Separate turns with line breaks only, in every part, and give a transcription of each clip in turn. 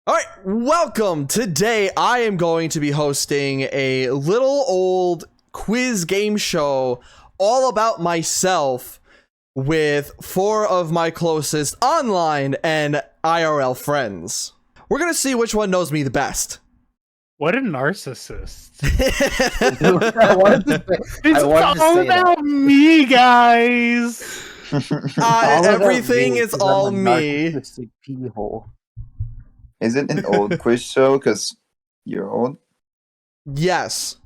All right, welcome. Today I am going to be hosting a little old quiz game show all about myself with 4 of my closest online and IRL friends. We're going to see which one knows me the best.
What a narcissist.
It's
all about me, guys.
Everything is all me.
Is it an old quiz show because you're old?
Yes.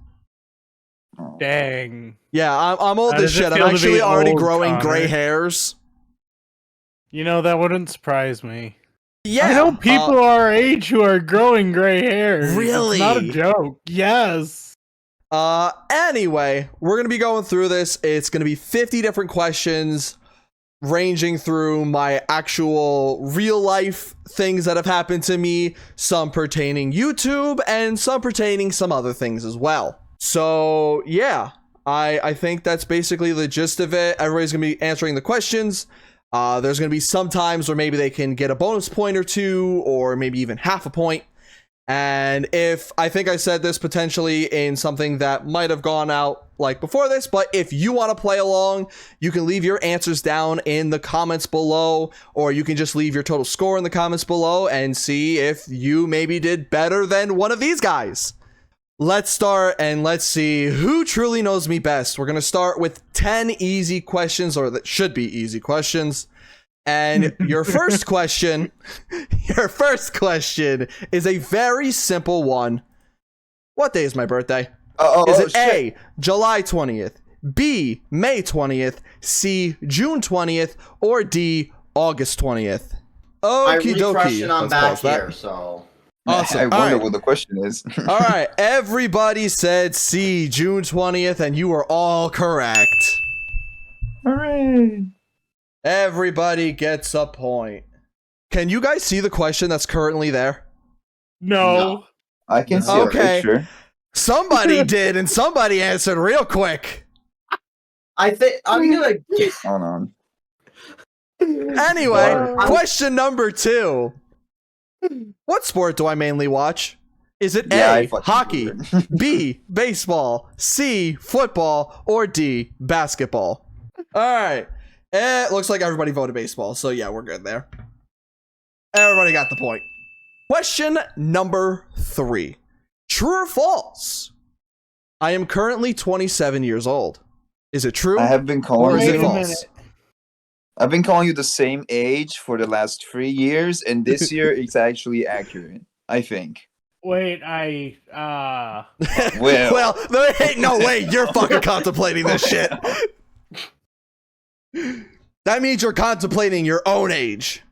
Oh.
Dang.
Yeah, I'm old
How
as
does it
shit. I'm
feel to
actually
be
already
old,
growing
Connor?
gray hairs.
You know, that wouldn't surprise me.
Yeah.
I know people our age who are growing gray hair.
Really?
It's not a joke. Yes.
Anyway, we're going to be going through this. It's going to be 50 different questions ranging through my actual real life things that have happened to me, some pertaining YouTube and some pertaining some other things as well. So yeah, I think that's basically the gist of it. Everybody's going to be answering the questions. There's going to be some times where maybe they can get a bonus point or two, or maybe even half a point. And if I think I said this potentially in something that might have gone out like before this, but if you want to play along, you can leave your answers down in the comments below, or you can just leave your total score in the comments below and see if you maybe did better than one of these guys. Let's start and let's see who truly knows me best. We're going to start with 10 easy questions, or that should be easy questions. And your first question is a very simple one. What day is my birthday? Is it A, July 20th, B, May 20th, C, June 20th, or D, August 20th? Okie dokie.
And I'm back here, so...
Awesome.
I wonder what the question is.
All right, everybody said C, June 20th, and you were all correct.
Hooray!
Everybody gets a point. Can you guys see the question that's currently there?
No.
I can see
Okay.
a picture.
Somebody did, and somebody answered real quick.
I think I'm gonna get...
Hold on.
Anyway, question number 2. What sport do I mainly watch? Is it A, hockey, B, baseball, C, football, or D, basketball? All right. It looks like everybody voted baseball, so yeah, we're good there. Everybody got the point. Question number 3. True or false? I am currently 27 years old. Is it true?
I have been
Or
calling
is it
Wait a
you.
false?
minute.
I've been calling you the same age for the last 3 years, and this year it's actually accurate. I think.
Wait,
Well,
Well, there ain't no way you're fucking contemplating this shit. That means you're contemplating your own age.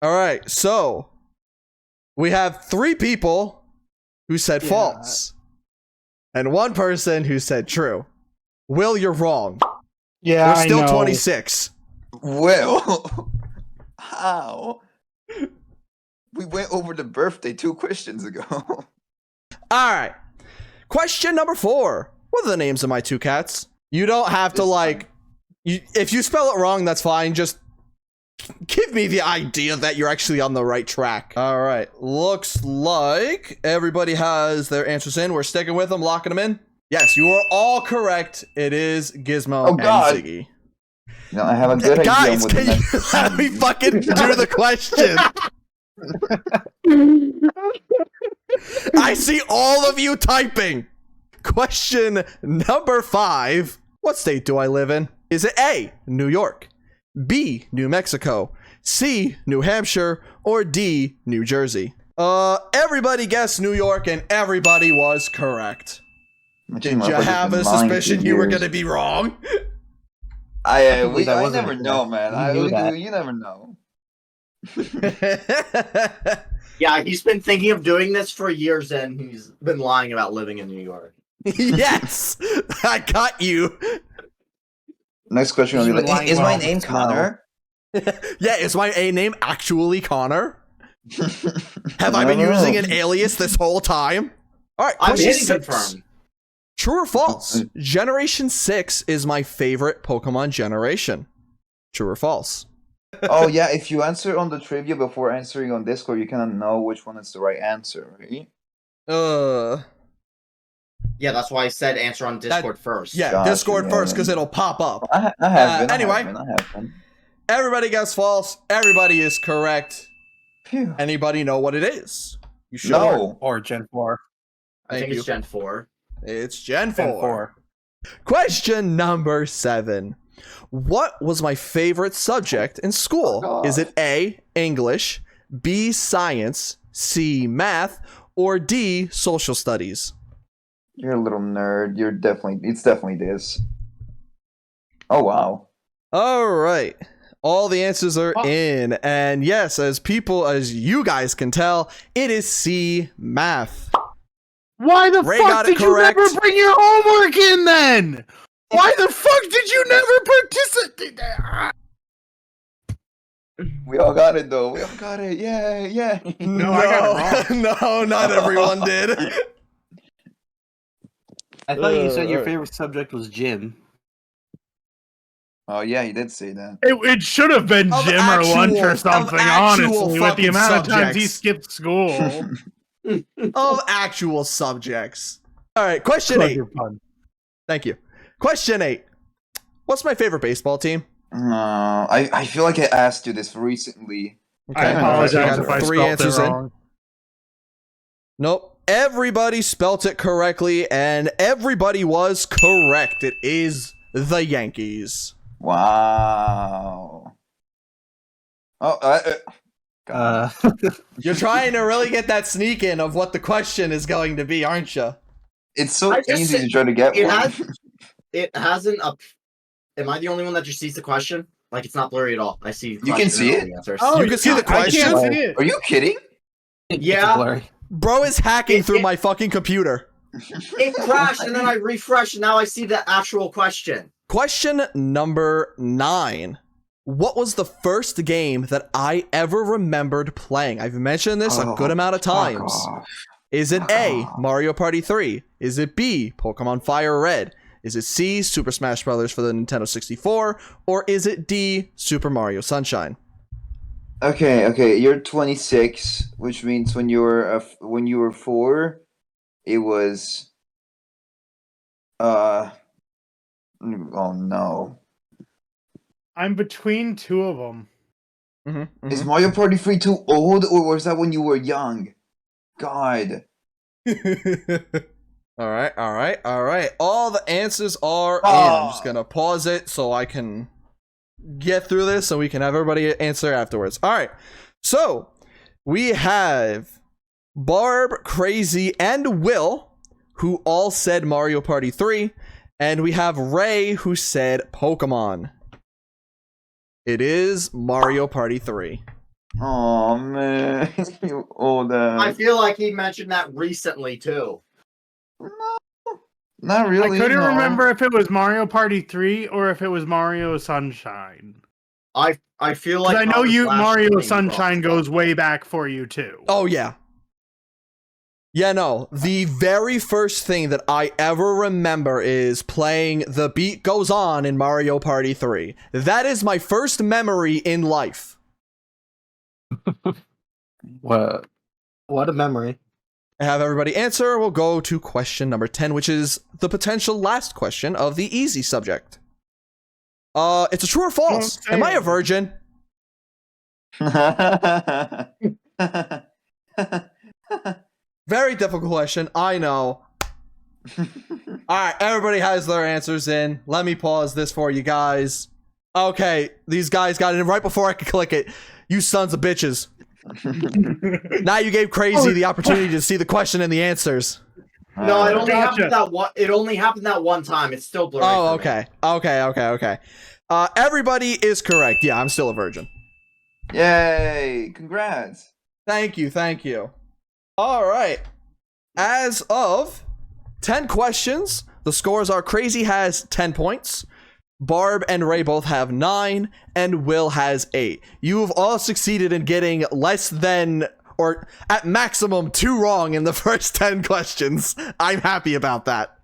All right, so we have 3 people who said false, and 1 person who said true. Will, you're wrong.
yeah,
You're
I
still
know.
26.
well, how? We went over the birthday 2 questions ago.
All right. Question number 4. What are the names of my 2 cats? You don't have to, like... if you spell it wrong, that's fine. Just give me the idea that you're actually on the right track. All right. Looks like everybody has their answers in. We're sticking with them, locking them in. Yes, you are all correct. It is Gizmo and
God.
Ziggy.
No, I have a good idea.
Guys,
on what
can
the
you
next-
let me fucking do the question? I see all of you typing. Question number 5. What state do I live in? Is it A, New York, B, New Mexico, C, New Hampshire, or D, New Jersey? Everybody guessed New York and everybody was correct. Did you have a suspicion you were going to be wrong?
I
wasn't
never
correct.
know, man. You never know.
Yeah, he's been thinking of doing this for years, and he's been lying about living in New York.
Yes, I got you.
Next question will be like,
Lying
is my
well.
name Connor?
Yeah, is my A name actually Connor? Have I been using an alias this whole time? All right,
I'm
question
hitting
6.
confirm.
True or false? Generation 6 is my favorite Pokemon generation. True or false?
Oh yeah, if you answer on the trivia before answering on Discord, you cannot know which one is the right answer, right?
Yeah, that's why I said answer on Discord first.
Yeah,
Gotcha,
Discord
yeah,
first
yeah.
because it'll pop up.
I have been.
Anyway.
I have been.
Everybody guessed false. Everybody is correct.
Phew.
Anybody know what it is? You sure?
No.
Or Gen 4.
I think
Thank
it's
you.
Gen 4.
It's Gen 4.
Gen 4.
Question number 7. What was my favorite subject in school?
Oh, God.
Is it A, English, B, science, C, math, or D, social studies?
You're a little nerd. It's definitely this. Oh wow.
All right. All the answers are in. And yes, as you guys can tell, it is C, math.
Why the
Ray
fuck
got it
did you
correct.
never bring your homework in then? Why the fuck did you never participate?
We all got it though. We all got it. Yeah.
No, I got it
No, not everyone did.
I thought you said your
alright.
favorite subject was gym.
Oh yeah, he did say that.
It should have been
Of
gym or lunch or
actual-
something,
of actual
honestly, with the
fucking
amount of times he
subjects.
skipped school.
Of actual subjects. All right, question 8.
You're fun.
Thank you. Question 8. What's my favorite baseball team?
I feel like I asked you this recently.
I
Okay,
apologize
we got
if I
3
spelled
answers
it
in.
wrong.
Nope. Everybody spelt it correctly, and everybody was correct. It is the Yankees.
Wow. Oh,
You're trying to really get that sneak in of what the question is going to be, aren't you?
it's so
I just
easy
said-
to try to get
It
one.
has. It hasn't up. Am I the only one that just sees the question? Like it's not blurry at all. I see.
You can see it?
Oh,
You can see the
I
question?
can't see it.
Are you kidding?
Yeah.
Blurry.
Bro is hacking through
It-
my fucking computer.
It crashed, and then I refreshed, and now I see the actual question.
Question number 9. What was the first game that I ever remembered playing? I've mentioned this a good amount of times. Is it A, Mario Party 3? Is it B, Pokemon Fire Red? Is it C, Super Smash Bros. For the Nintendo 64? Or is it D, Super Mario Sunshine?
Okay. You're 26, which means when you were 4, it was. Oh no.
I'm between two of them.
Is Mario Party 3 too old, or was that when you were young? God.
All right. All the answers are in. I'm just gonna pause it so I can get through this so we can have everybody answer afterwards. All right. So we have Barb, Crazy, and Will, who all said Mario Party 3, and we have Ray, who said Pokemon. It is Mario Party 3.
Oh man, you old ass.
I feel like he mentioned that recently too.
Not really.
I couldn't
no.
remember if it was Mario Party 3 or if it was Mario Sunshine.
I feel
'Cause
like
I know
on this
you
last
Mario
thing,
Sunshine
bro.
goes way back for you too.
Oh, yeah. Yeah, no. The very first thing that I ever remember is playing The Beat Goes On in Mario Party 3. That is my first memory in life.
What a memory.
I have everybody answer. We'll go to question number 10, which is the potential last question of the easy subject. It's a true or false.
Don't say
Am I a
it.
virgin? Very difficult question. I know. Alright, everybody has their answers in. Let me pause this for you guys. Okay, these guys got it in right before I could click it. You sons of bitches. Now you gave Crazy the opportunity to see the question and the answers.
No, it only
Gotcha.
happened that one. It only happened that one time. It's still blurry.
Oh,
for me.
okay. Everybody is correct. Yeah, I'm still a virgin.
Yay! Congrats.
Thank you. All right. As of 10 questions, the scores are Crazy has 10 points, Barb and Ray both have 9, and Will has 8. You have all succeeded in getting less than, or at maximum, 2 wrong in the first 10 questions. I'm happy about that.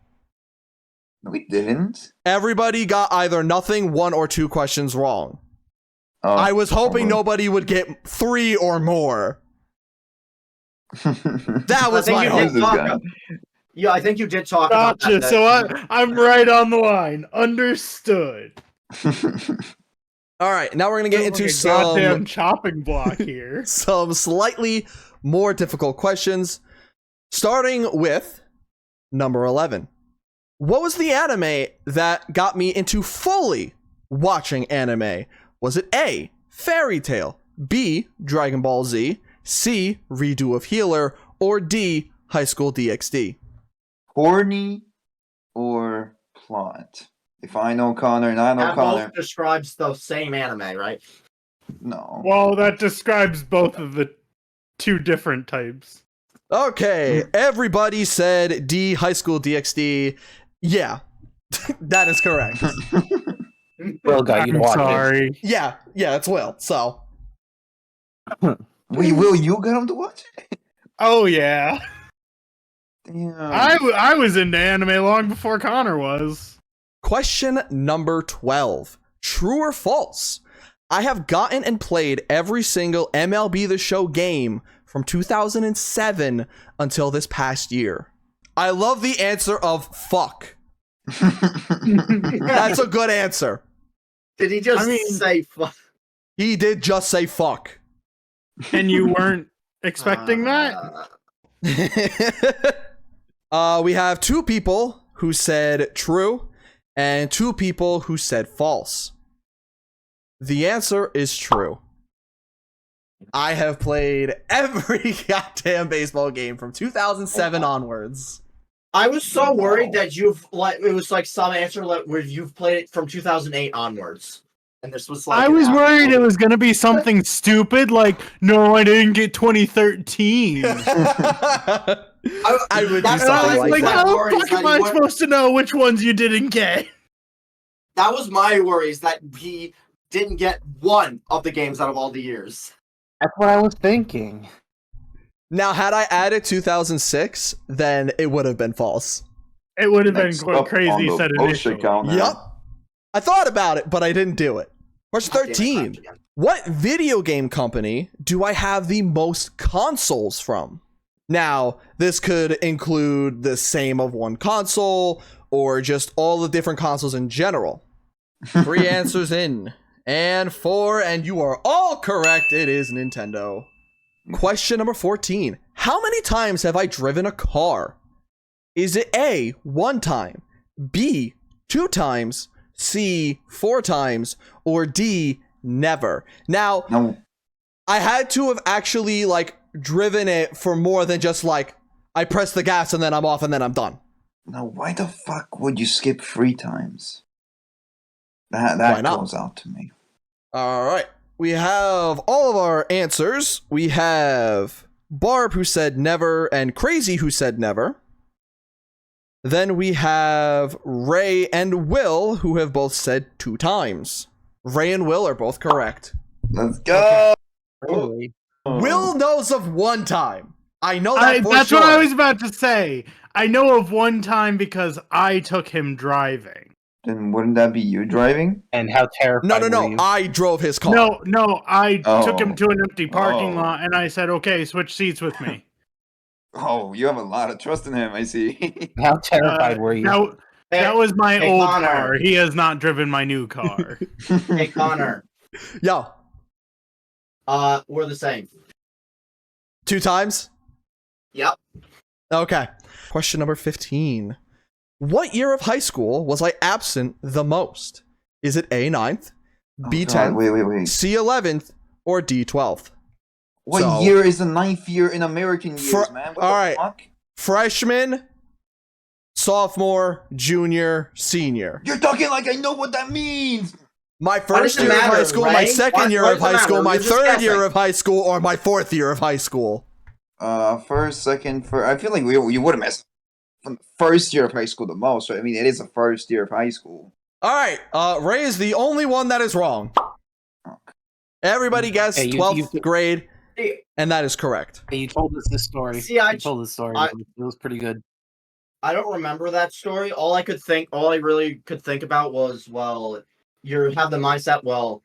No, we didn't.
Everybody got either nothing, 1 or 2 questions wrong.
Oh,
I was hoping
okay.
nobody would get 3 or more. That was
I think
my
you
Who is
hope.
did
this
talk.
guy?
Yeah, I think you did talk about
Gotcha.
that.
So I'm right on the line. Understood.
All right, now we're gonna get
Feels
into
like a
some
goddamn chopping block here.
some slightly more difficult questions, starting with number 11. What was the anime that got me into fully watching anime? Was it A, Fairy Tail, B, Dragon Ball Z, C, Redo of Healer, or D, High School DxD?
Horny or plot? If I know Connor and I know
That
Connor,
both describes the same anime, right?
no.
Well, that describes both of the two different types.
Okay, everybody said D, High School DxD. Yeah, that is correct.
Will got you to
I'm
watch
sorry.
Yeah, it's Will, so.
Wait, Will, you got him to watch it?
Oh yeah,
Damn.
I was into anime long before Connor was.
Question number 12. True or false? I have gotten and played every single MLB The Show game from 2007 until this past year. I love the answer of fuck. That's a good answer.
Did he just
I mean-
say fuck?
He did just say fuck.
And you weren't expecting that?
We have 2 people who said true and 2 people who said false. The answer is true. I have played every goddamn baseball game from 2007 onwards.
I was so worried that it was like some answer where you've played it from 2008 onwards. And this was like.
I was worried it was gonna be something stupid like, no, I didn't get 2013.
I would do
That's
something
what I was
like
like,
that.
how
worried
the fuck
that
am
he
I
weren't-
supposed to know which ones you didn't get?
That was my worries, that he didn't get one of the games out of all the years.
That's what I was thinking.
Now, had I added 2006, then it would have been false.
It would have been
Next
quite
up on
crazy
the
said
bullshit
initially.
counter.
Yup. I thought about it, but I didn't do it. Question
God damn it,
13.
Grimes again.
What video game company do I have the most consoles from? Now, this could include the same of one console or just all the different consoles in general. 3 answers in. And 4, and you are all correct. It is Nintendo. Question number 14. How many times have I driven a car? Is it A, 1 time, B, 2 times, C, 4 times, or D, never? Now,
No.
I had to have actually driven it for more than just I press the gas and then I'm off and then I'm done.
Now, why the fuck would you skip 3 times?
Why
That
not?
goes out to me.
All right. We have all of our answers. We have Barb, who said never, and Crazy, who said never. Then we have Ray and Will, who have both said 2 times. Ray and Will are both correct.
Let's go.
Really?
Will knows of 1 time. I know that for
That's
sure.
what I was about to say. I know of one time because I took him driving.
Then wouldn't that be you driving?
And how terrified
No.
were you?
I drove his car.
No, I
Oh.
took him to an empty parking
Oh.
lot and I said, okay, switch seats with me.
Oh, you have a lot of trust in him, I see.
How terrified were you?
That was my
Hey,
old
Connor.
car. He has not driven my new car.
Hey, Connor.
Yo,
We're the same.
2 times?
Yep.
Okay. Question number 15. What year of high school was I absent the most? Is it A, 9th, B,
Oh, God,
10th,
wait.
C, 11th, or D, 12th?
What
So-
year is the 9th year in American years, man? What
all
the
right.
fuck?
Freshman, sophomore, junior, senior.
You're talking like I know what that means.
My
does
first
it
year of
matter,
high school, my
Ray?
second
Why-
year
why
of
does it
high school,
matter?
my
We're just
third year
guessing.
of high school, or my 4th year of high school.
First, second, first. I feel like you would have missed from the first year of high school the most. Right? I mean, it is the first year of high school.
All right. Ray is the only one that is wrong. Everybody guessed
Hey,
12th
you-
grade,
Hey,
and that is correct.
Hey, you told us this story.
See, I-
you told this story.
I-
It was pretty good.
I don't remember that story. All I really could think about was, well, you have the mindset, well,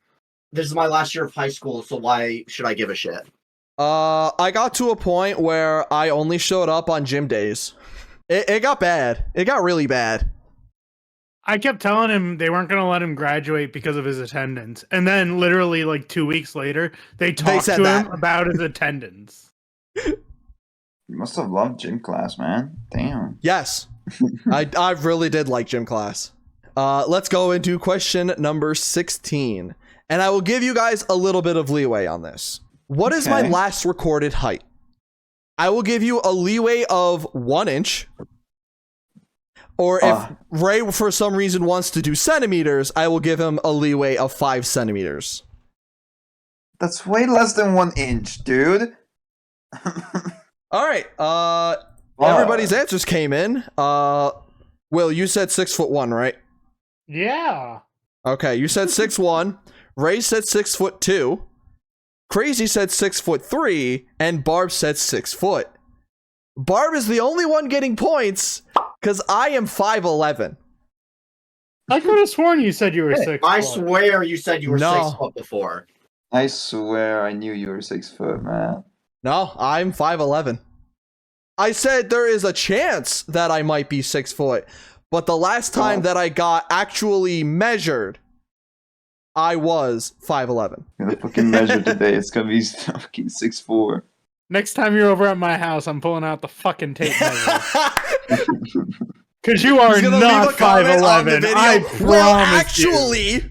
this is my last year of high school, so why should I give a shit?
I got to a point where I only showed up on gym days. It got bad. It got really bad.
I kept telling him they weren't going to let him graduate because of his attendance. And then literally like 2 weeks later, they talked
said
to
that.
him about his attendance.
You must have loved gym class, man. Damn.
Yes. I really did like gym class. Let's go into question number 16. And I will give you guys a little bit of leeway on this. What is my
Okay.
last recorded height? I will give you a leeway of 1 inch. Or if Ray, for some reason, wants to do centimeters, I will give him a leeway of 5 centimeters.
That's way less than 1 inch, dude.
All right. Everybody's answers came in. Will, you said 6'1", right?
Yeah.
Okay, you said 6'1". Ray said 6'2". Crazy said 6'3", and Barb said 6 foot. Barb is the only one getting points because I am 5'11".
I could have sworn you said you were 6
I
foot.
swear you said you were
No.
6 foot before.
I swear I knew you were 6 foot, man.
No, I'm 5'11". I said there is a chance that I might be 6 foot, but the last time that I got actually measured, I was 5'11".
I'm gonna fucking measure today. It's gonna be fucking 6'4".
Next time you're over at my house, I'm pulling out the fucking tape measure. Because you are
He's gonna
not
leave a comment on the
5'11".
video.
I
Well,
promise you.
actually.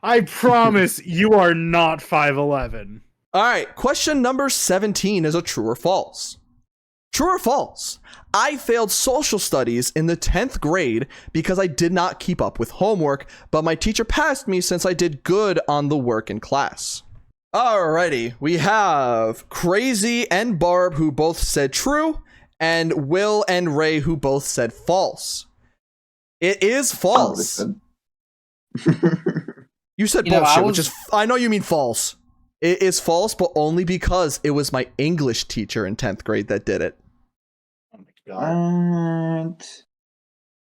I promise you are not 5'11".
All right, question number 17 is a true or false. True or false? I failed social studies in the 10th grade because I did not keep up with homework, but my teacher passed me since I did good on the work in class. Alrighty, we have Crazy and Barb who both said true, and Will and Ray who both said false. It is false. You said
You know,
bullshit,
I
which
was-
is, I know you mean false. It is false, but only because it was my English teacher in 10th grade that did it.
Oh my god.
What?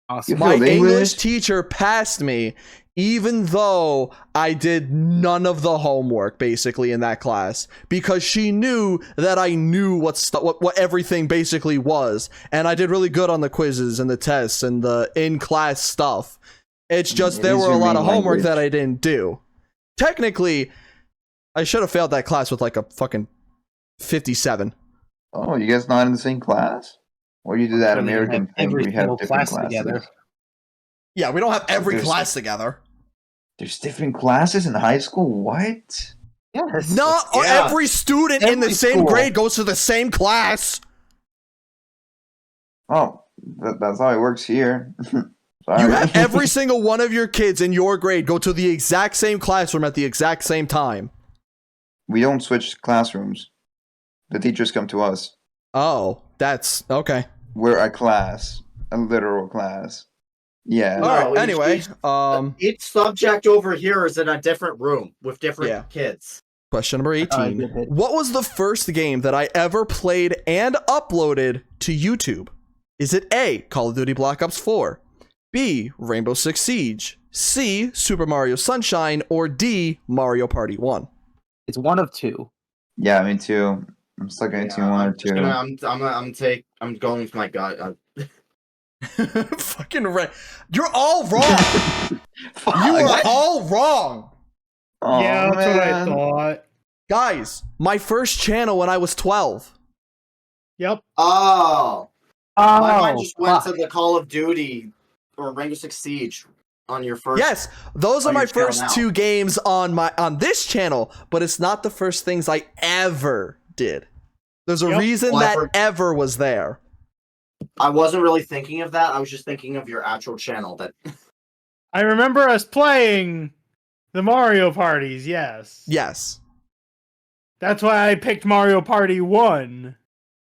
Awesome.
You
My
failed
English
English?
teacher passed me, even though I did none of the homework basically in that class, because she knew that I knew what everything basically was, and I did really good on the quizzes and the tests and the in-class stuff. It's just
It
there
is
were a
your
lot of
main
homework that
language.
I didn't do. Technically, I should have failed that class with like a fucking 57.
Oh, you guys not in the same class? Or you do that
Don't even
American
have
thing
every
where you have
single
different
class
classes?
together.
Yeah, we don't have every
There's-
class together.
There's different classes in high school? What?
Yes.
Not
Yeah.
every student in the
Every
same
school.
grade goes to the same class.
Oh, that's how it works here. Sorry.
You have every single one of your kids in your grade go to the exact same classroom at the exact same time.
We don't switch classrooms. The teachers come to us.
Oh, that's okay.
We're a class. A literal class. Yeah.
All right.
No,
Anyway,
Each subject over here is in a different room with different
Yeah.
kids.
question number
good
18.
hit.
What was the first game that I ever played and uploaded to YouTube? Is it A, Call of Duty Black Ops 4, B, Rainbow Six Siege, C, Super Mario Sunshine, or D, Mario Party 1?
It's one of two.
Yeah, me too. I'm stuck in between one or two.
I'm going with my gut.
Fucking right. You're all wrong.
Fuck.
You are all wrong.
Oh,
Yeah, that's what I
man.
thought.
Guys, my first channel when I was 12.
Yep.
Oh, my mind just went
fuck.
to the Call of Duty or Rainbow Six Siege on your first.
Yes, those are
on
my
your channel
first
now.
2 games on this channel, but it's not the first things I ever did. There's a
Yep.
reason
Well, I
that
heard-
ever was there.
I wasn't really thinking of that. I was just thinking of your actual channel. That
I remember us playing the Mario parties, yes.
Yes.
That's why I picked Mario Party 1.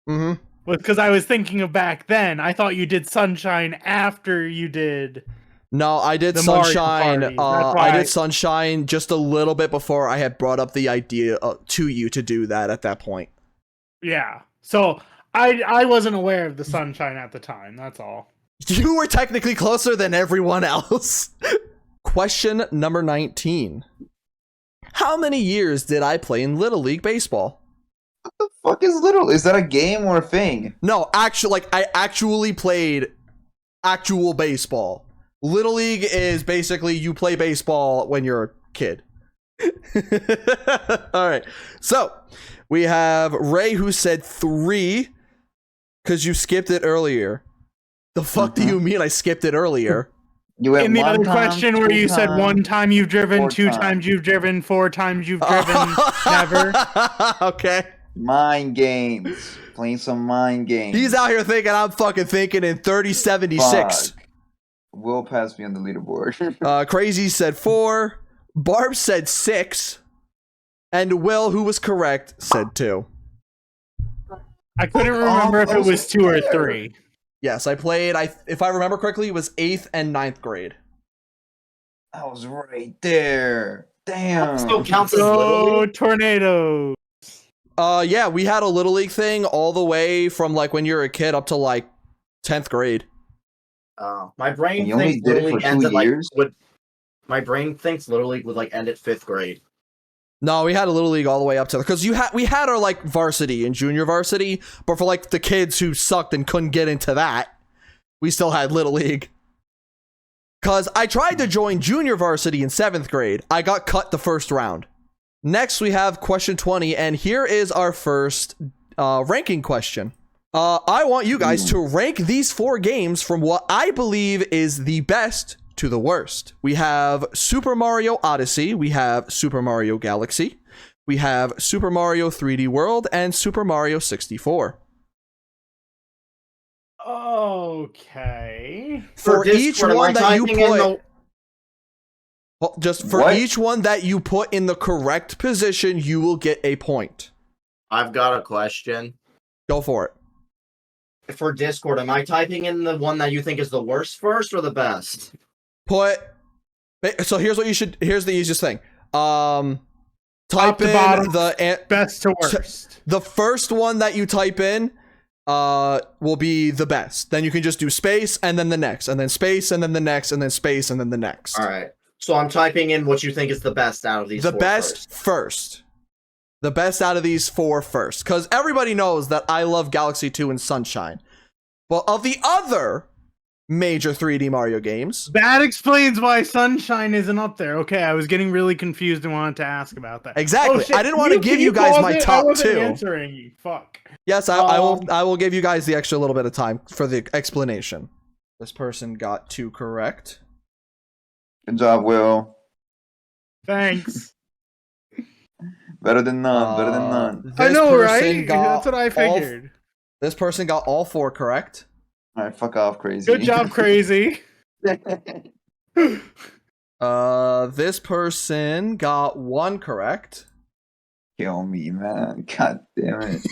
Mm-hmm.
Because I was thinking of back then. I thought you did Sunshine after you did.
No, I did
The Mario
Sunshine.
Party. That's why
I
I-
did Sunshine just a little bit before I had brought up the idea to you to do that at that point.
Yeah. So I wasn't aware of the Sunshine at the time. That's all.
You were technically closer than everyone else. Question number 19. How many years did I play in Little League Baseball?
The fuck is little? Is that a game or a thing?
No, actually, like I actually played actual baseball. Little League is basically you play baseball when you're a kid. All right. So we have Ray who said 3 because you skipped it earlier. The fuck do you mean I skipped it earlier?
You went
In the
one
other
time,
question where
2
you said
times.
1 time you've driven,
4
2
times.
times you've driven, 4 times you've driven, never.
Okay.
Mind games. Playing some mind games.
He's out here thinking I'm fucking thinking in 3076.
Fuck. Will pass me on the leaderboard.
Crazy said 4. Barb said 6. And Will, who was correct, said 2.
I couldn't remember if it was 2 or 3.
Yes, I played, if I remember correctly, it was 8th and 9th grade.
I was right there. Damn.
Still counts as Little
Oh,
League?
tornado.
Yeah, we had a Little League thing all the way from like when you're a kid up to like 10th grade.
My brain
You only
thinks
did it
Little
for
League ends
2
at like
years?
my brain thinks Little League would like end at 5th grade.
No, we had a Little League all the way up to, because we had our like varsity and junior varsity, but for like the kids who sucked and couldn't get into that, we still had Little League. Because I tried to join junior varsity in 7th grade. I got cut the first round. Next, we have question 20, and here is our first ranking question. I want you guys to rank these 4 games from what I believe is the best to the worst. We have Super Mario Odyssey, we have Super Mario Galaxy, we have Super Mario 3D World, and Super Mario 64.
Okay.
For each
Discord, am I
one that you
typing in
put... Well, just for
What?
each one that you put in the correct position, you will get a point.
I've got a question.
Go for it.
For Discord, am I typing in the one that you think is the worst first or the best?
So here's what you should, here's the easiest thing. Type
to
in
bottom.
the
Best to worst.
the first one that you type in will be the best. Then you can just do space and then the next, and then space and then the next, and then space and then the next.
All right. So I'm typing in what you think is the best out of these.
The
4
best first. The best out of these 4 first. Because everybody knows that I love Galaxy 2 and Sunshine. But of the other major 3D Mario games...
That explains why Sunshine isn't up there. Okay, I was getting really confused and wanted to ask about that.
Exactly.
Oh, shit.
I didn't want to give
Can
you guys
pause
my
it? I
top
wasn't
2.
answering you. Fuck.
Yes, I will give you guys the extra little bit of time for the explanation. This person got 2 correct.
Good job, Will.
Thanks.
Better than none. Better than none.
I know,
person
right?
got
That's what I
all-
figured.
this person got all 4 correct.
All right, fuck off, crazy.
Good job, crazy.
This person got 1 correct.
Kill me, man. God damn it.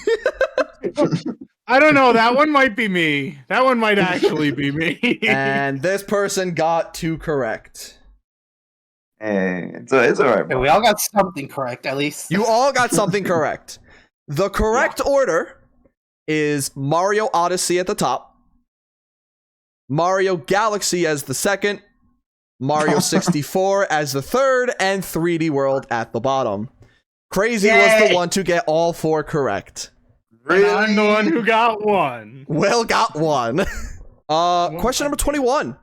I don't know. That one might be me. That one might actually be me.
And this person got 2 correct.
Hey, it's all right,
Okay,
bro.
we all got something correct, at least.
You all got something correct. The correct order is Mario Odyssey at the top, Mario Galaxy as the second, Mario 64 as the third, and 3D World at the bottom. Crazy was the one to get all 4 correct.
And I'm the one who got 1.
Will got 1. Question number 21.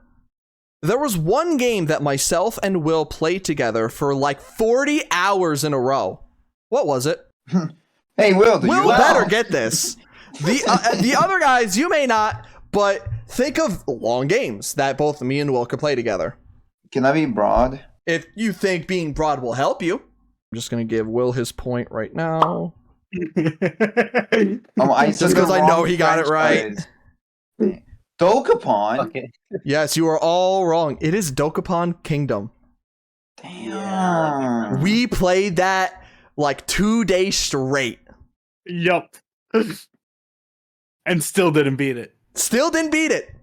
There was one game that myself and Will played together for like 40 hours in a row. What was it?
Hey, Will, do
Will
you
better
know?
get this. The other guys, you may not, but think of long games that both me and Will could play together.
Can I be broad?
If you think being broad will help you, I'm just going to give Will his point right now.
I
Just 'cause I know he got it right.
Dokapon?
Okay.
Yes, you are all wrong. It is Dokapon Kingdom.
Damn.
We played that like 2 days straight.
Yup. And still didn't beat it.
Still didn't beat it.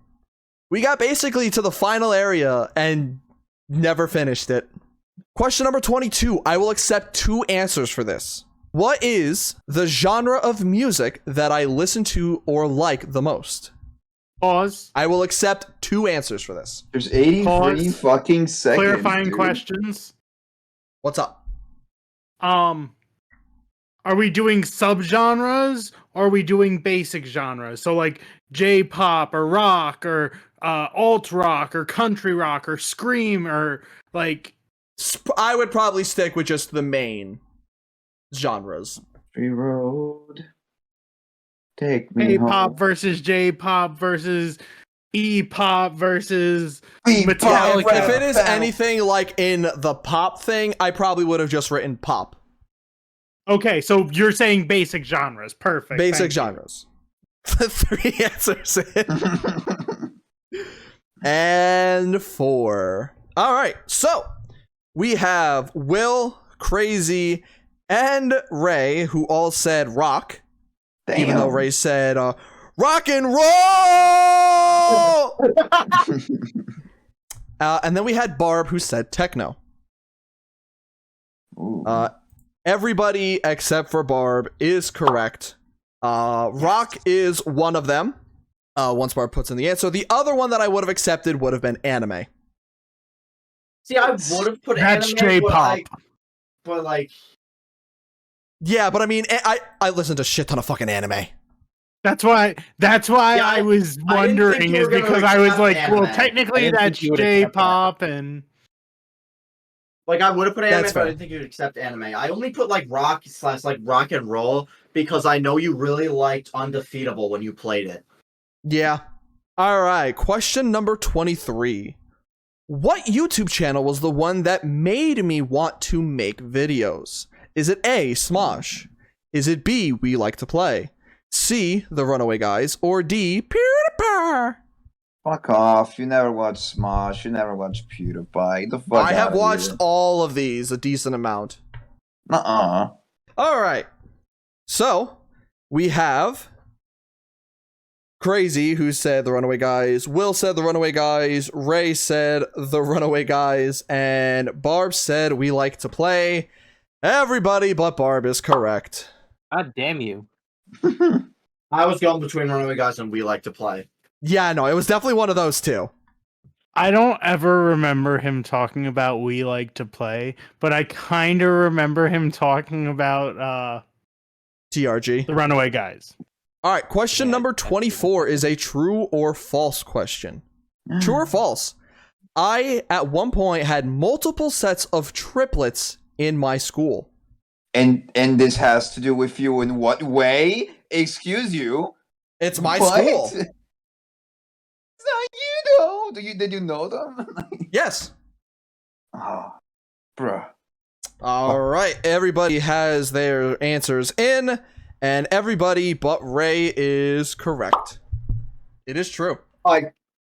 We got basically to the final area and never finished it. Question number 22. I will accept 2 answers for this. What is the genre of music that I listen to or like the most?
Pause.
I will accept 2 answers for this.
There's 83
Pause.
fucking seconds.
Clarifying
dude.
questions.
What's up?
Are we doing subgenres or are we doing basic genres? So like J-pop or rock or alt rock or country rock or scream or like
I would probably stick with just the main genres.
Free road. Take me
K-pop
home.
versus J-pop versus E-pop versus
P-pop.
Yeah,
Metallica.
if it is anything like in the pop thing, I probably would have just written pop.
Okay, so you're saying basic genres. Perfect.
Basic
Thank you.
genres. The 3 answers in. And 4. All right, so we have Will, Crazy, and Ray, who all said rock.
Damn.
Even though Ray said rock and roll. And then we had Barb, who said techno.
Ooh.
Everybody except for Barb is correct. Rock is one of them. Once Barb puts in the answer, the other one that I would have accepted would have been anime.
See, I would have put
That's
anime,
J-pop.
but like,
Yeah, but I mean, I listen to a shit ton of fucking anime.
That's why
Yeah,
I was
I didn't think
wondering
you
is
were gonna
because I was
accept
like, well,
anime.
I
technically
didn't think
that's
you would accept
J-pop and
like I would have put anime,
That's
but I
fair.
didn't think you'd accept anime. I only put like rock / like rock and roll because I know you really liked Undefeatable when you played it.
Yeah. All right. Question number 23. What YouTube channel was the one that made me want to make videos? Is it A, Smosh? Is it B, We Like to Play? C, The Runaway Guys? Or D, PewDiePie?
Fuck off. You never watched Smosh. You never watched PewDiePie. The fuck
I have
outta
watched
here.
all of these a decent amount.
Nuh-uh.
All right. So, we have Crazy, who said The Runaway Guys. Will said The Runaway Guys. Ray said The Runaway Guys. And Barb said We Like to Play. Everybody but Barb is correct.
God damn you.
I was going between Runaway Guys and We Like to Play.
Yeah, no, it was definitely one of those two.
I don't ever remember him talking about We Like to Play, but I kind of remember him talking about
TRG.
the Runaway Guys.
All right, question
Yeah,
number
that's
24 is a true or false question. True or false? I, at one point, had multiple sets of triplets in my school.
And this has to do with you in what way? Excuse you?
It's my
What?
school.
It's not you though. Did you know them?
Yes.
Oh, bruh.
All right, everybody has their answers in, and everybody but Ray is correct. It is true.
I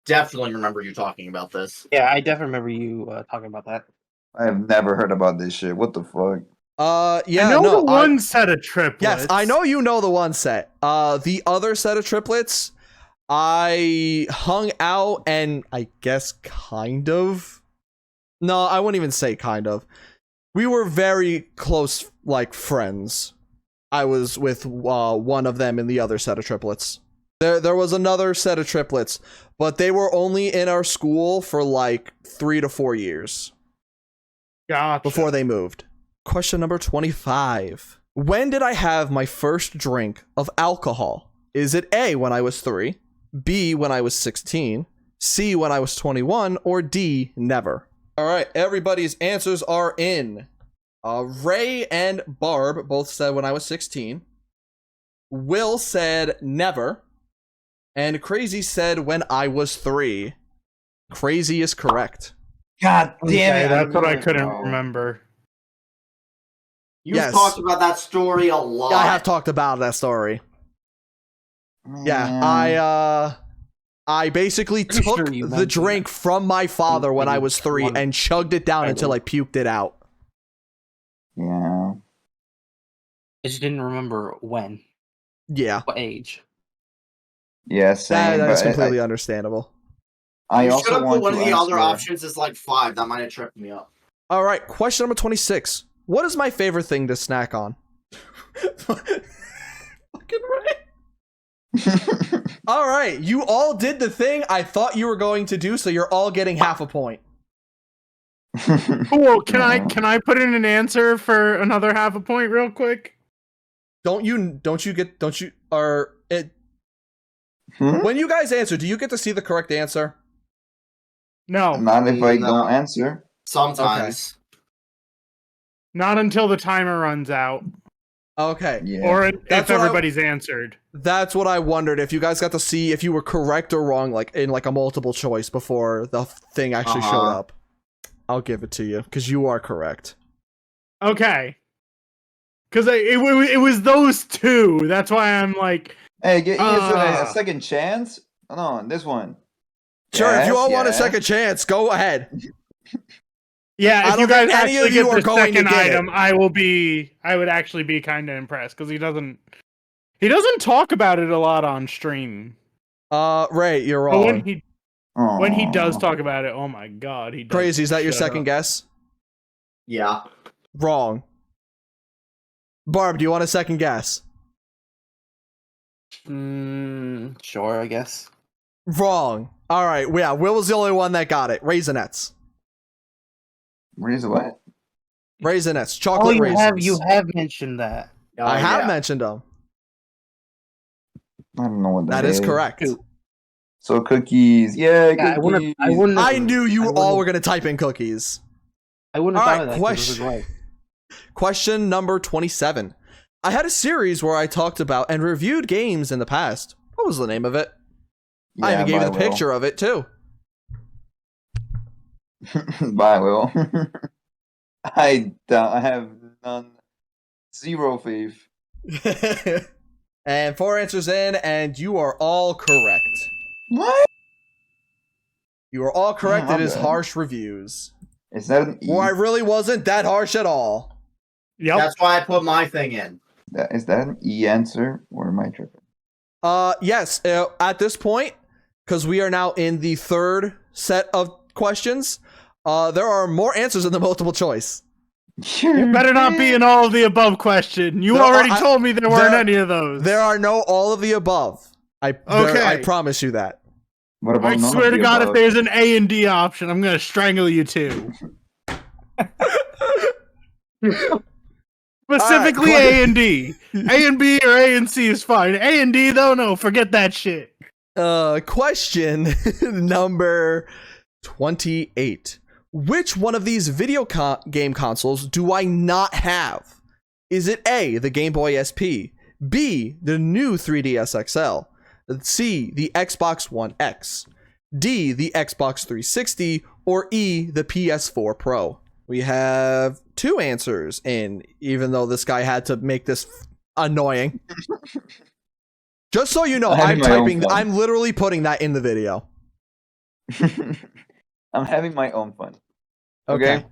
definitely remember you talking about this.
Yeah, I definitely remember you talking about that.
I have never heard about this shit. What the fuck?
Yeah,
I know
no,
the one set of triplets.
yes, I know you know the one set. The other set of triplets, I hung out and I guess kind of. No, I wouldn't even say kind of. We were very close, like friends. I was with one of them in the other set of triplets. There was another set of triplets, but they were only in our school for like 3 to 4 years
Gotcha.
before they moved. Question number 25. When did I have my first drink of alcohol? Is it A, when I was 3, B, when I was 16, C, when I was 21, or D, never? All right, everybody's answers are in. Ray and Barb both said when I was 16. Will said never. And Crazy said when I was 3. Crazy is correct.
God damn
Okay,
it!
that's what I
really
couldn't
know.
remember.
You've
Yes.
talked about that story a lot.
I have talked about that story. Yeah,
Man.
I basically
Pretty
took
sure you
the
mentioned
drink from my father when I was 3
One-
and chugged it down until I puked it out.
Yeah.
I just didn't remember when,
Yeah,
what age.
Yeah, same.
that is
but
completely understandable.
I
You should
also
have
want
put one
to
of the other
answer-
options as like 5. That might have tripped me up.
All right, question number 26. What is my favorite thing to snack on? Fucking right. All right, you all did the thing I thought you were going to do, so you're all getting half a point.
Cool. Can I put in an answer for another half a point real quick?
Don't you when you guys answer, do you get to see the correct answer?
No,
Not if I
No.
don't answer.
Sometimes.
not until the timer runs out,
Okay.
Yeah.
or if
That's what
everybody's answered.
That's what I wondered, if you guys got to see if you were correct or wrong, like in like a multiple choice before the thing actually showed
Uh-huh.
up. I'll give it to you because you are correct.
Okay. Because it was those two. That's why I'm like,
Hey, give us
Ah.
a second chance. No, this one.
Sure, if you all want a
Yes. second.
second chance, go ahead.
yeah,
I
if you
don't
guys
think any of
actually
you
get
are
the
going to
second
get it.
item, I would actually be kind of impressed because he doesn't talk about it a lot on stream.
Ray, you're
But
wrong.
when he does
Aw.
talk about it, oh my god, he does.
Crazy, is that your
shut
second
up.
guess?
Yeah.
Wrong. Barb, do you want a second guess?
Sure, I guess.
Wrong. All right, yeah, Will was the only one that got it. Raisinets.
Where's what?
Raisinets.
Oh,
Chocolate raisins.
you have mentioned that.
I have
yeah.
mentioned them.
I don't know what
That is correct.
Cool.
So cookies. Yeah,
Yeah,
cookies.
I wouldn't.
I knew you
I
all
wouldn't-
were going to type in cookies.
I wouldn't have
All
thought of
right,
that. 'cause this is right.
Question number 27. I had a series where I talked about and reviewed games in the past. What was the name of it? I even gave you the picture of it too.
Bye, Will. I have none. Zero faith.
And 4 answers in, and you are all correct.
What?
You are all correct.
Yeah,
It is
okay.
harsh reviews.
Is that an E?
Well, I really wasn't that harsh at all.
Yep.
That's why I put my thing in.
Is that an E answer or am I tripping?
Yes. At this point, because we are now in the third set of questions, there are more answers in the multiple choice.
It better not be an all of the above question. You
No,
already
I-
told me there weren't
there-
any of those.
There are no all of the above. I
Okay.
promise you that.
What about
I
none
swear
of
to
the
God,
above?
if there's an A and D option, I'm gonna strangle you too. Specifically
All right,
A and D. A and B or A and C is fine. A and D though, no, forget that shit.
Question number 28. Which one of these video game consoles do I not have? Is it A, the Game Boy SP, B, the new 3DS XL, C, the Xbox One X, D, the Xbox 360, or E, the PS4 Pro? We have 2 answers in, even though this guy had to make this annoying. Just so you know,
I'm
I'm
having my own
typing,
fun.
I'm literally putting that in the video.
I'm having my own fun.
Okay.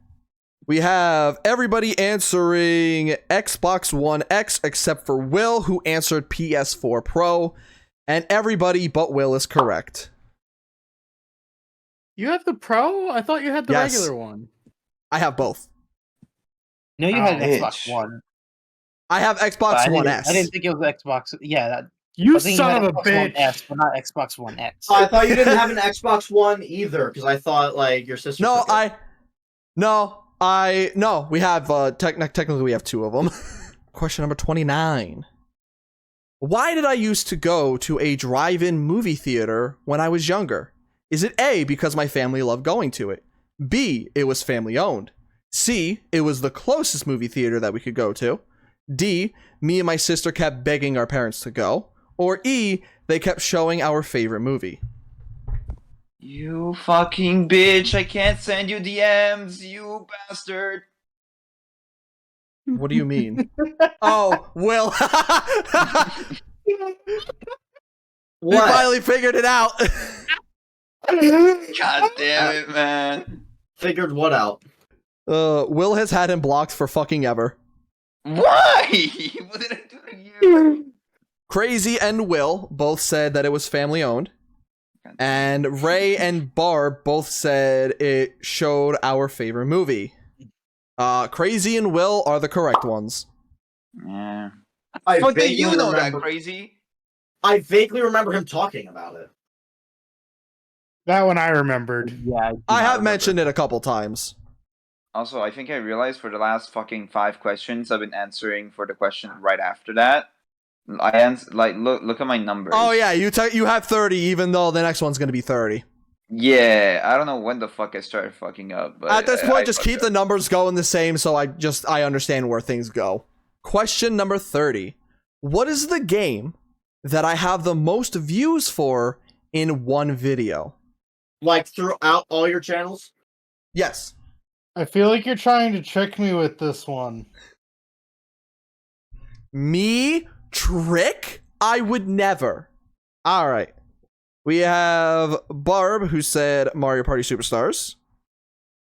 We have everybody answering Xbox One X except for Will, who answered PS4 Pro. And everybody but Will is correct.
You have the Pro? I thought you had the
Yes.
regular one.
I have both.
No, you had an
bitch.
Xbox One.
I have
but
Xbox One S.
I didn't think it was Xbox. Yeah, that,
You
I think you
son
had
of a
Xbox One
bitch.
S, but not Xbox One X.
Oh, I thought you didn't have an Xbox One either, because I thought like your sister.
No,
took it.
no, we have, technically we have 2 of them. Question number 29. Why did I used to go to a drive-in movie theater when I was younger? Is it A, because my family loved going to it? B, it was family owned? C, it was the closest movie theater that we could go to? D, me and my sister kept begging our parents to go? Or E, they kept showing our favorite movie?
You fucking bitch! I can't send you DMs, you bastard!
What do you mean? Oh, Will. We
What?
finally figured it out.
God damn it, man!
Figured what out?
Will has had him blocked for fucking ever.
Why? What did I do to you?
Crazy and Will both said that it was family owned. And Ray and Barb both said it showed our favorite movie. Crazy and Will are the correct ones.
Yeah.
I
Fuck, do
vaguely
you know that,
remember-
crazy?
I vaguely remember him talking about it.
That one I remembered.
Yeah,
I have mentioned it a couple times.
Also, I think I realized for the last fucking 5 questions, I've been answering for the question right after that. Look at my numbers.
Oh yeah, you have 30, even though the next one's gonna be 30.
Yeah, I don't know when the fuck I started fucking up, but
At this point,
I
just
fucked
keep
up.
the numbers going the same, so I understand where things go. Question number 30. What is the game that I have the most views for in one video?
Like throughout all your channels?
Yes.
I feel like you're trying to trick me with this one.
Me? Trick? I would never. All right. We have Barb, who said Mario Party Superstars.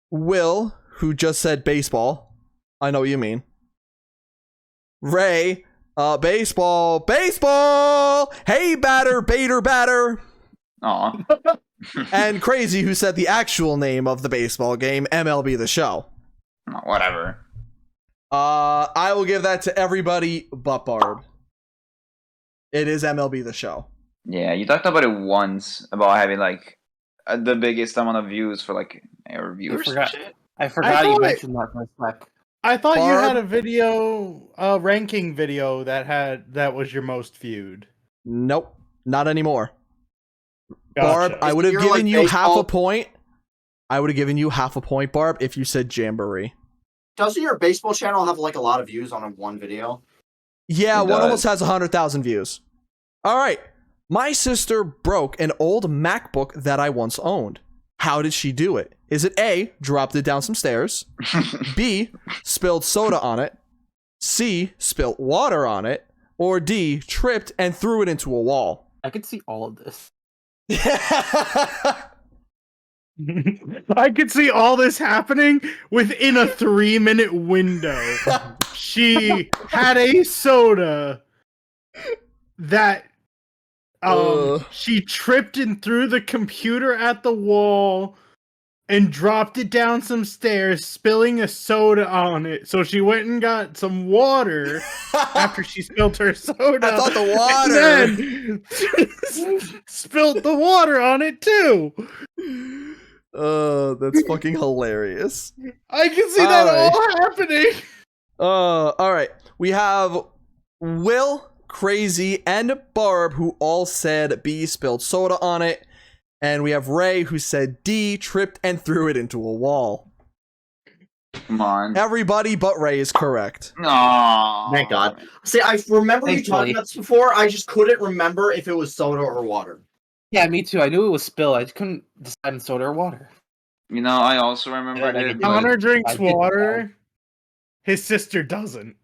Will, who just said baseball. I know what you mean. Ray, baseball, baseball! Hey, batter, batter.
Aw.
And Crazy, who said the actual name of the baseball game, MLB The Show.
Whatever.
I will give that to everybody but Barb. It is MLB The Show.
Yeah, you talked about it once, about having, like, the biggest amount of views for, like, our viewers.
I forgot you
thought
mentioned that for a sec.
I thought you
Barb?
had a video, ranking video that was your most viewed.
Nope, not anymore.
Gotcha.
Barb, I would have
You're
given
like
you half a
baseball-
point. I would have given you half a point, Barb, if you said Jamboree.
Doesn't your baseball channel have like a lot of views on one video?
Yeah,
It
one
does.
almost has 100,000 views. All right. My sister broke an old MacBook that I once owned. How did she do it? Is it A, dropped it down some stairs, B, spilled soda on it, C, spilled water on it, or D, tripped and threw it into a wall?
I could see all of this.
I could see all this happening within a 3-minute window. She had a soda that she tripped and threw the computer at the wall and dropped it down some stairs, spilling a soda on it. So she went and got some water after she spilled her soda.
I thought the water.
And then spilled the water on it too.
That's fucking hilarious.
I can see that all happening.
All right. We have Will, Crazy, and Barb, who all said B, spilled soda on it. And we have Ray, who said D, tripped and threw it into a wall.
Come on.
Everybody but Ray is correct.
No.
Thank God. See, I remember you
Thankfully.
talking about this before. I just couldn't remember if it was soda or water.
Yeah, me too. I knew it was spill. I just couldn't decide on soda or water.
You know, I also remember
Yeah,
it.
but-
Connor drinks
I did
water. His sister doesn't.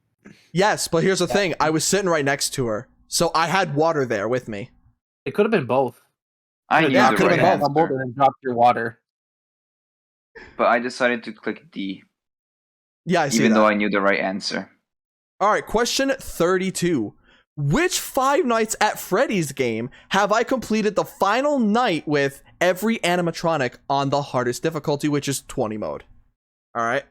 Yes, but here's the thing. I was sitting right next to her, so I had water there with me.
It could have been both.
I knew
Yeah,
the
could've
right
been both.
answer,
And then dropped your water.
but I decided to click D,
Yeah, I see
even
that.
though I knew the right answer.
All right, question 32. Which Five Nights at Freddy's game have I completed the final night with every animatronic on the hardest difficulty, which is 20 mode? All right.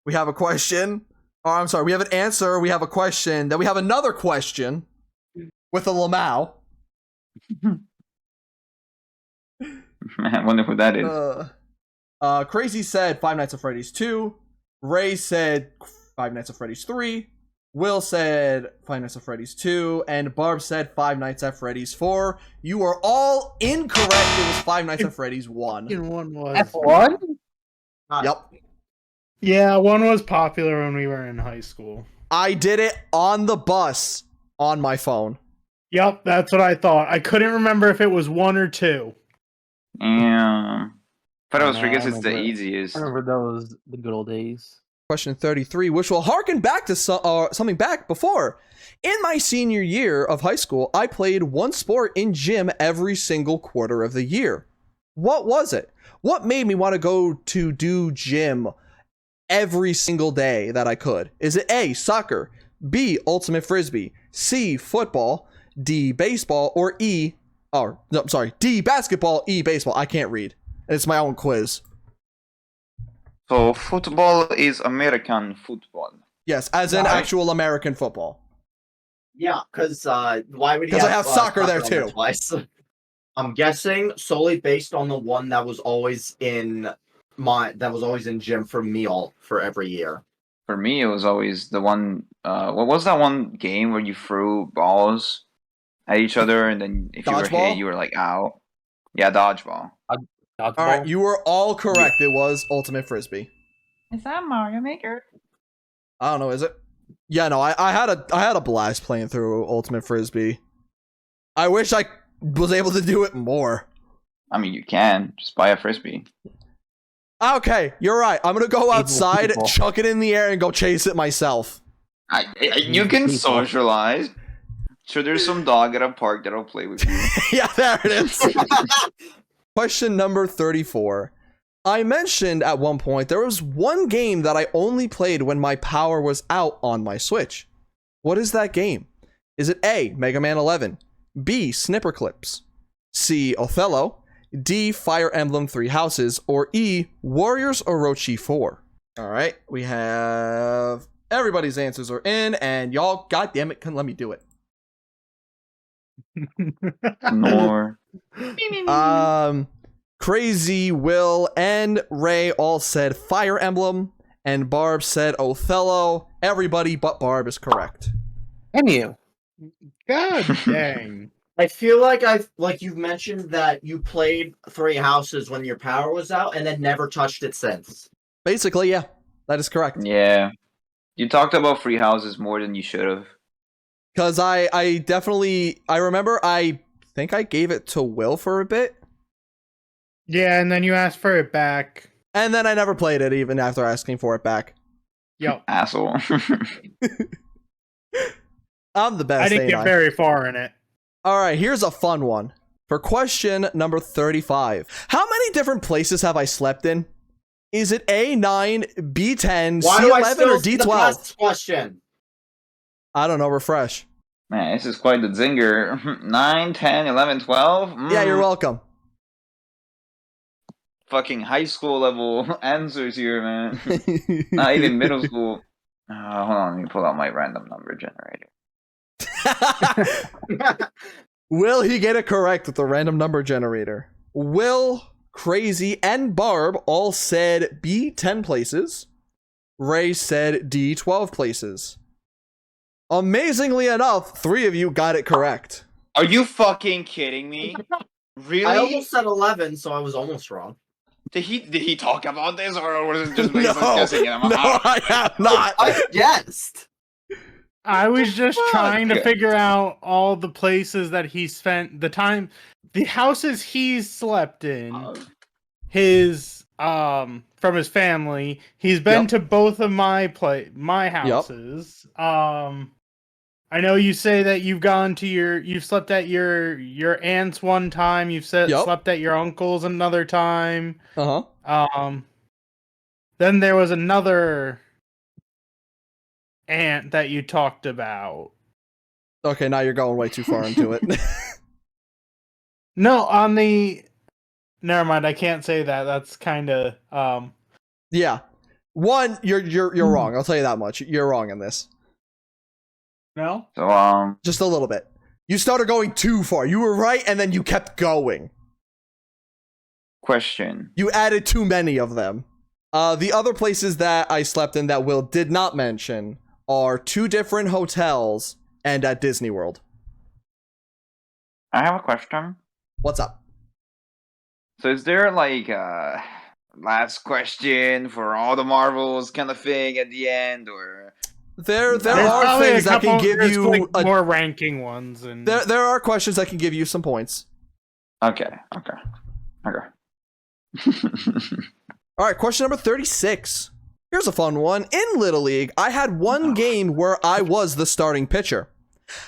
We have a question. Oh, I'm sorry. We have an answer. We have a question. Then we have another question with a Lamau.
I wonder who that is.
Crazy said Five Nights at Freddy's 2. Ray said Five Nights at Freddy's 3. Will said Five Nights at Freddy's 2. And Barb said Five Nights at Freddy's 4. You are all incorrect. It was Five Nights at Freddy's 1.
Fucking one was.
F1?
Yep.
Yeah, one was popular when we were in high school.
I did it on the bus on my phone.
Yep, that's what I thought. I couldn't remember if it was 1 or 2.
Yeah. But I was
No,
because
I
it's the
remember it.
easiest.
I remember those, the good old days.
Question 33, which will harken back to something back before. In my senior year of high school, I played one sport in gym every single quarter of the year. What was it? What made me want to go to do gym every single day that I could? Is it A, soccer, B, ultimate frisbee, C, football, D, baseball, or D, basketball, E, baseball? I can't read. It's my own quiz.
So football is American football.
Yes, as in
Right.
actual American football.
Yeah, because why would he
'Cause I have soccer there
on
too.
Twice? I'm guessing solely based on the one that was always in that was always in gym for meal for every year.
For me, it was always the one. What was that one game where you threw balls at each other, and then if you were
Dodgeball?
hit, you were like out? Yeah, dodgeball.
All right, you were all correct. It was Ultimate Frisbee.
Is that Mario Maker?
I don't know, is it? Yeah, no, I had a blast playing through Ultimate Frisbee. I wish I was able to do it more.
I mean, you can just buy a frisbee.
Okay, you're right. I'm gonna go outside,
people.
chuck it in the air, and go chase it myself.
You can
People.
socialize. Sure, there's some dog at a park that'll play with you.
Yeah, there it is. Question number 34. I mentioned at one point there was one game that I only played when my power was out on my Switch. What is that game? Is it A, Mega Man 11, B, Snipper Clips, C, Othello, D, Fire Emblem Three Houses, or E, Warriors Orochi 4? All right, we have everybody's answers are in, and y'all, goddamn it, can let me do it.
Nor.
Crazy, Will, and Ray all said Fire Emblem, and Barb said Othello. Everybody but Barb is correct.
And you.
God dang.
I feel like you've mentioned that you played Three Houses when your power was out, and then never touched it since.
Basically, yeah, that is correct.
Yeah. You talked about free houses more than you should have.
Because I remember I think I gave it to Will for a bit,
Yeah, and then you asked for it back.
and then I never played it even after asking for it back.
Yep.
Asshole.
I'm the best.
I didn't
ain't
get very far in it.
All right, here's a fun one. For question number 35. How many different places have I slept in? Is it A9, B10,
Why do I
C11,
still
or
see the
D12?
last question?
I don't know, refresh.
Man, this is quite the zinger. 9, 10, 11, 12?
Yeah, you're welcome.
Fucking high school level answers here, man. Not even middle school. Hold on, let me pull out my random number generator.
Will he get it correct with the random number generator? Will, Crazy, and Barb all said B 10 places. Ray said D 12 places. Amazingly enough, 3 of you got it correct.
Are you fucking kidding me? Really?
I almost said 11, so I was almost wrong.
Did he talk about this, or was it just based
No,
on guessing?
no, I have not.
I guessed.
I was just
Fuck.
trying to figure out all the places that he spent the time, the houses he's slept in, his from his family. He's been
Yep.
to both of my houses. I know you say that you've slept at your aunt's one time. You've
Yep.
slept at your uncle's another time.
Uh-huh.
Then there was another aunt that you talked about.
Okay, now you're going way too far into it.
No, never mind. I can't say that. That's kind of
Yeah. One, you're wrong. I'll tell you that much. You're wrong in this.
no.
So
Just a little bit. You started going too far. You were right, and then you kept going.
question.
You added too many of them. The other places that I slept in that Will did not mention are 2 different hotels and at Disney World.
I have a question.
What's up?
So is there like last question for all the Marvels kind of thing at the end, or
There
There's
are
probably
things that can give
there's,
you
like, more ranking ones, and
there are questions that can give you some points.
okay.
All right, question number 36. Here's a fun one. In Little League, I had one game where I was the starting pitcher.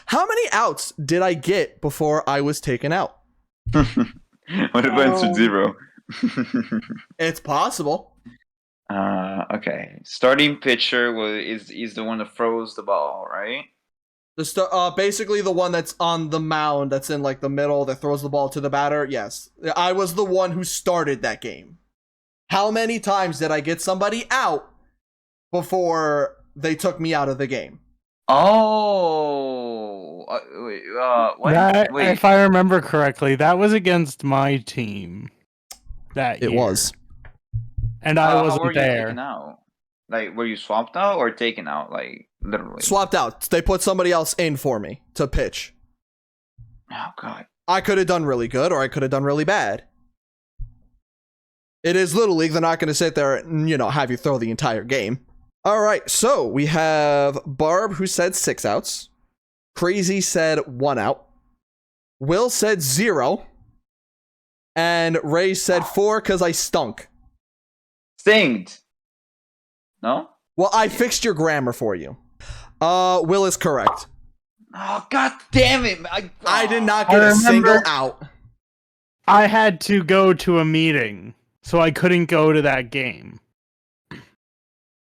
How many outs did I get before I was taken out?
What if I answered 0?
It's possible.
Okay. Starting pitcher is the one that throws the ball, right?
Basically the one that's on the mound, that's in like the middle, that throws the ball to the batter. Yes, I was the one who started that game. How many times did I get somebody out before they took me out of the game?
Oh, wait.
if I remember correctly, that was against my team. That
It
year.
was.
and I
How were
wasn't
you
there.
taken out? Like, were you swapped out or taken out? Like, literally.
Swapped out. They put somebody else in for me to pitch.
Oh god.
I could have done really good or I could have done really bad. It is Little League. They're not going to sit there and, have you throw the entire game. All right, so we have Barb, who said 6 outs. Crazy said 1 out. Will said 0. And Ray said 4 because I stunk.
Stinged. No?
Well, I fixed your grammar for you. Will is correct.
Oh god damn it!
I did not get a single out.
I had to go to a meeting, so I couldn't go to that game.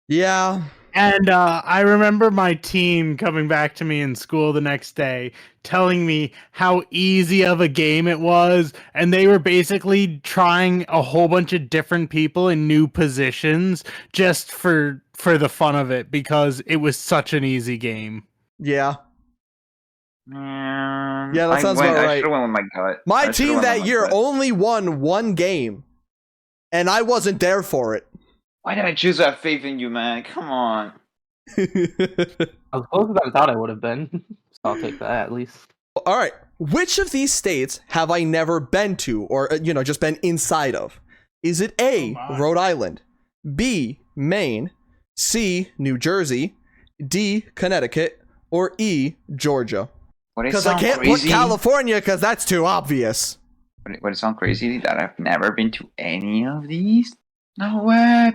Yeah.
And I remember my team coming back to me in school the next day, telling me how easy of a game it was, and they were basically trying a whole bunch of different people in new positions just for the fun of it, because it was such an easy game.
Yeah.
Man,
Yeah, that sounds about
I
right.
should have went with my gut.
My
I should've
team
went with
that
my
year
gut.
only won 1 game, and I wasn't there for it.
Why did I choose to have faith in you, man? Come on.
I was closer than I thought I would have been. So I'll take that at least.
All right. Which of these states have I never been to or, just been inside of? Is it A,
Oh my.
Rhode Island, B, Maine, C, New Jersey, D, Connecticut, or E, Georgia?
Would it
Because I
sound
can't
crazy?
put California because that's too obvious.
Would it sound crazy that I've never been to any of these? No way.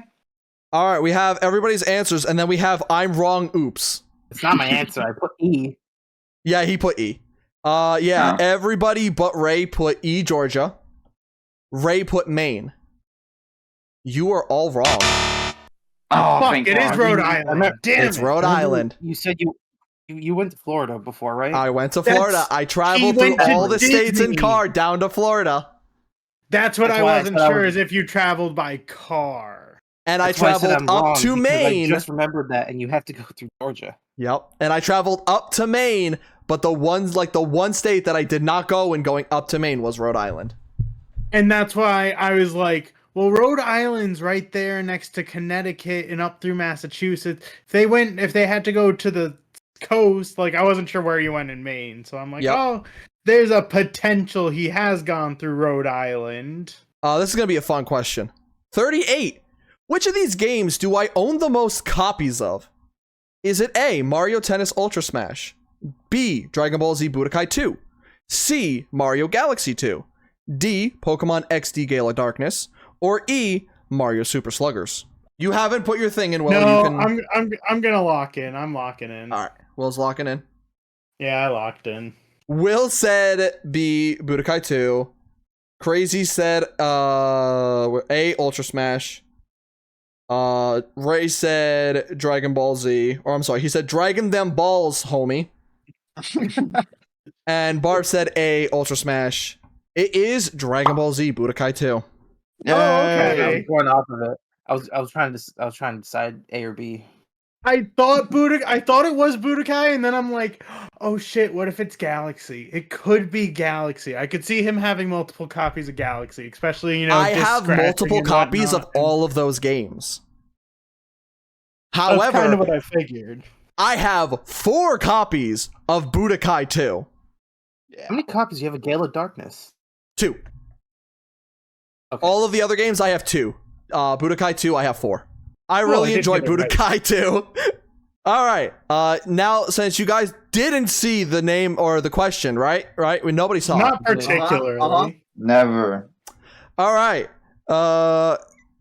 All right, we have everybody's answers, and then we have I'm wrong, oops.
It's not my answer. I put E.
Yeah, he put E. Yeah,
Huh.
everybody but Ray put E, Georgia. Ray put Maine. You are all wrong.
Oh,
Fuck,
thank
it is
God.
Rhode Island. Damn
It's
it.
Rhode Island.
You said you went to Florida before, right?
I went to
That's-
Florida. I traveled
he
through
went to
all the states in
Disney.
car down to Florida.
That's what
That's
I
why I
wasn't
said I
sure,
was-
is if you traveled by car.
And
That's
I
why said
traveled
I'm
up
wrong,
to
because
Maine.
I just remembered that, and you have to go through Georgia.
Yep. And I traveled up to Maine, but the one state that I did not go in going up to Maine was Rhode Island.
And that's why I was like, well, Rhode Island's right there next to Connecticut and up through Massachusetts. If they had to go to the coast, like, I wasn't sure where you went in Maine. So I'm like,
Yep.
oh, there's a potential he has gone through Rhode Island.
This is going to be a fun question. 38. Which of these games do I own the most copies of? Is it A, Mario Tennis Ultra Smash, B, Dragon Ball Z Budokai 2, C, Mario Galaxy 2, D, Pokemon XD Gale of Darkness, or E, Mario Super Sluggers? You haven't put your thing in, Will.
No,
You can...
I'm gonna lock in. I'm locking in.
All right, Will's locking in.
Yeah, I locked in.
Will said B, Budokai 2. Crazy said A, Ultra Smash. Ray said Dragon Ball Z, or I'm sorry, he said Dragon Them Balls, homie. And Barb said A, Ultra Smash. It is Dragon Ball Z Budokai 2.
Oh, okay.
I was going off of it. I was trying to decide A or B.
I thought it was Budokai, and then I'm like, oh shit, what if it's Galaxy? It could be Galaxy. I could see him having multiple copies of Galaxy, especially,
I
disc
have
scratching
multiple
and
copies of
whatnot,
all of those games.
and
However,
that's kind of what I figured.
I have 4 copies of Budokai 2.
How many copies do you have of Gale of Darkness?
2.
Okay.
All of the other games I have 2. Budokai 2 I have 4. I
Well, I
really
did
enjoy
get it right.
Budokai 2. All right. Now, since you guys didn't see the name or the question, right? When nobody saw it.
Not particularly.
Uh-huh.
Never.
All right.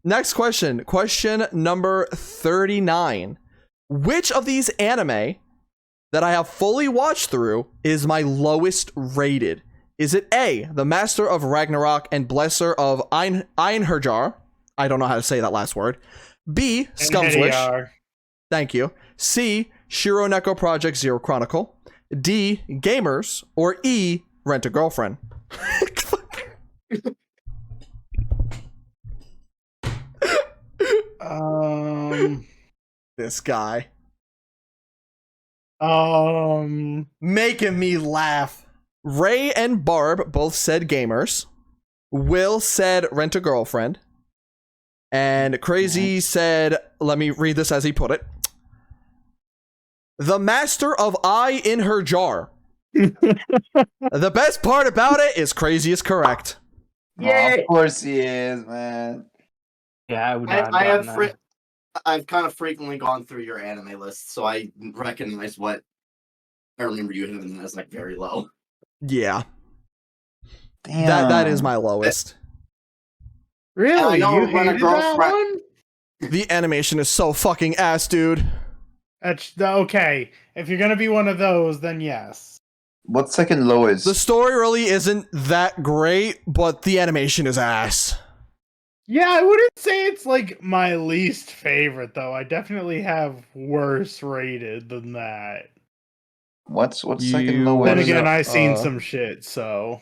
Next question. Question number 39. Which of these anime that I have fully watched through is my lowest rated? Is it A, The Master of Ragnarok and Blesser of Einherjar? I don't know how to say that last word. B, Scum's Wish.
NDR.
Thank you. C, Shiro Neko Project Zero Chronicle. D, Gamers. Or E, Rent a Girlfriend. This guy. Making me laugh. Ray and Barb both said Gamers. Will said Rent a Girlfriend. And Crazy said, let me read this as he put it. The master of eye in her jar. The best part about it is Crazy is correct.
Oh, of course he is, man.
Yeah, I would not have
I
gotten
have
that.
I've kind of frequently gone through your anime list, so I recognize what I remember you having that as like very low.
Yeah,
Damn.
that is my lowest.
Really?
know
You
when a
hated
girl
that
friend-
one?
The animation is so fucking ass, dude.
That's okay. If you're gonna be one of those, then yes.
What's second lowest?
The story really isn't that great, but the animation is ass.
Yeah, I wouldn't say it's like my least favorite though. I definitely have worse rated than that.
What's
You-
second
Then
lowest?
again, I seen
Uh,
some shit, so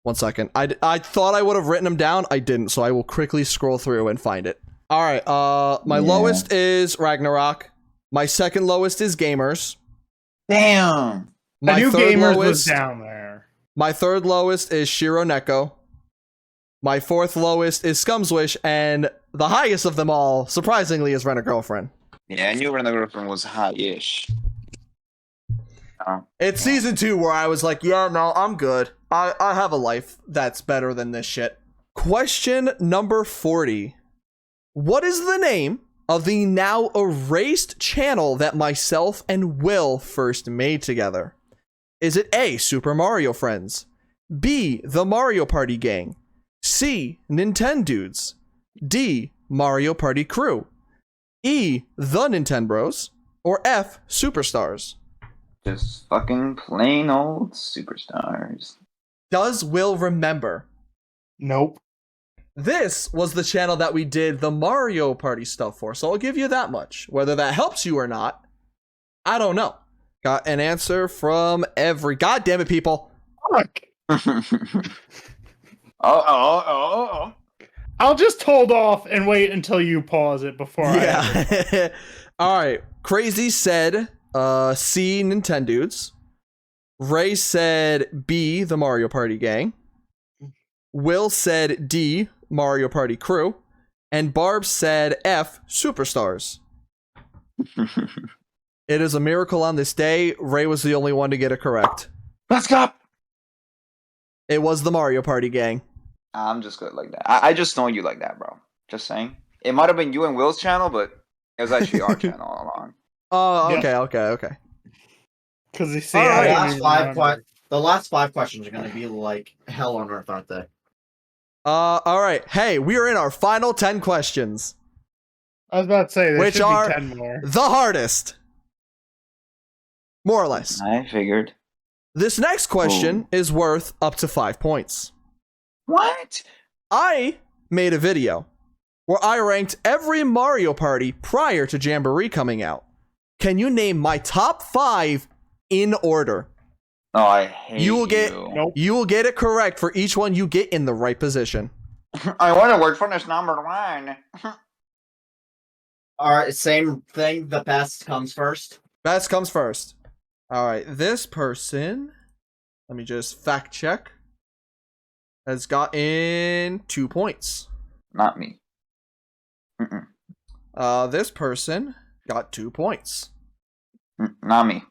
1 second. I thought I would have written them down. I didn't, so I will quickly scroll through and find it. All right. My
Yeah.
lowest is Ragnarok. My second lowest is Gamers.
Damn.
My
I knew
third
Gamers was
lowest.
down there.
My third lowest is Shiro Neko. My fourth lowest is Scum's Wish, and the highest of them all, surprisingly, is Rent a Girlfriend.
Yeah, I knew Rent a Girlfriend was high-ish.
It's season 2 where I was like, yeah, no, I'm good. I have a life that's better than this shit. Question number 40. What is the name of the now erased channel that myself and Will first made together? Is it A, Super Mario Friends, B, The Mario Party Gang, C, Nintendudes, D, Mario Party Crew, E, The Nintendbros, or F, Superstars?
Just fucking plain old superstars.
Does Will remember?
Nope.
This was the channel that we did the Mario Party stuff for, so I'll give you that much. Whether that helps you or not, I don't know. Got an answer from every... God damn it, people.
Fuck.
Oh.
I'll just hold off and wait until you pause it before I.
Yeah. All right. Crazy said C, Nintendudes. Ray said B, the Mario Party Gang. Will said D, Mario Party Crew. And Barb said F, Superstars. It is a miracle on this day. Ray was the only one to get it correct.
Let's go!
It was the Mario Party Gang.
I'm just good like that. I just know you like that, bro. Just saying. It might have been you and Will's channel, but it was actually our channel all along.
Oh,
Yeah.
okay.
Because you see,
All right.
The last five questions are gonna be like hell on earth, aren't they?
All right. Hey, we are in our final 10 questions.
I was about to say there
Which
should
are
be 10 more.
the hardest. More or less.
I figured.
This next question is worth up to 5 points.
What?
I made a video where I ranked every Mario Party prior to Jamboree coming out. Can you name my top 5 in order?
Oh, I hate
You will get-
Nope.
You will get it correct for each one you get in the right position.
I want to work for this number one.
All right, same thing. The best comes first.
Best comes first. All right, this person, let me just fact check, has gotten 2 points.
Not me. Mm-mm.
This person got 2 points.
Not me.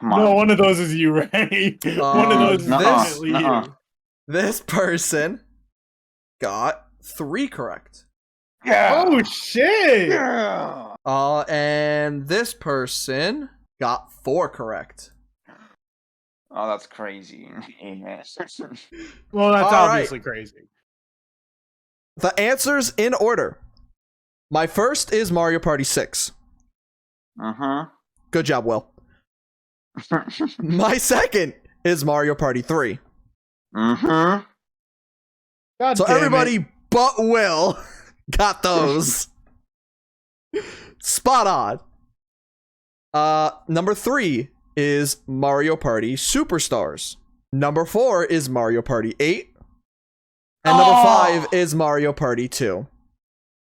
Come on.
No, one of those is you, Ray. One of those is
nuh-uh,
definitely
nuh-uh.
you.
This person got 3 correct.
Yeah.
Oh shit!
Yeah.
And this person got 4 correct.
Oh, that's crazy. Yes.
Well, that's
All
obviously crazy.
The answers in order. My first is Mario Party 6. Good job, Will. My second is Mario Party 3.
God
So
damn
everybody
it.
but Will got those. Spot on. Number 3 is Mario Party Superstars. Number 4 is Mario Party 8. And number 5 is Mario Party 2.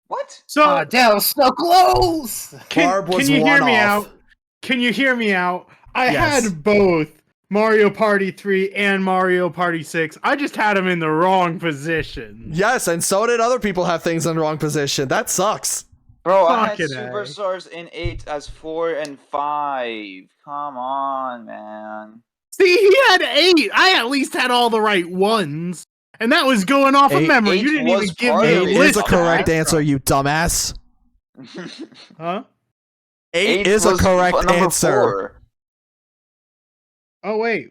What?
So
Damn, so close.
Barb was
can you hear
one
me
off.
out? Can you hear me out? I
Yes.
had both Mario Party 3 and Mario Party 6. I just had them in the wrong position.
Yes, and so did other people have things in the wrong position. That sucks.
Bro, I had
Fucking A.
Superstars in 8 as 4 and 5. Come on, man.
See, he had 8. I at least had all the right ones. And that was going off of
8
memory. You didn't even
was
give
part
me a
of it.
Is
list.
the
to
correct
act
answer,
from.
you dumbass.
Huh?
8 is a
was
correct
number
answer.
4.
Oh, wait.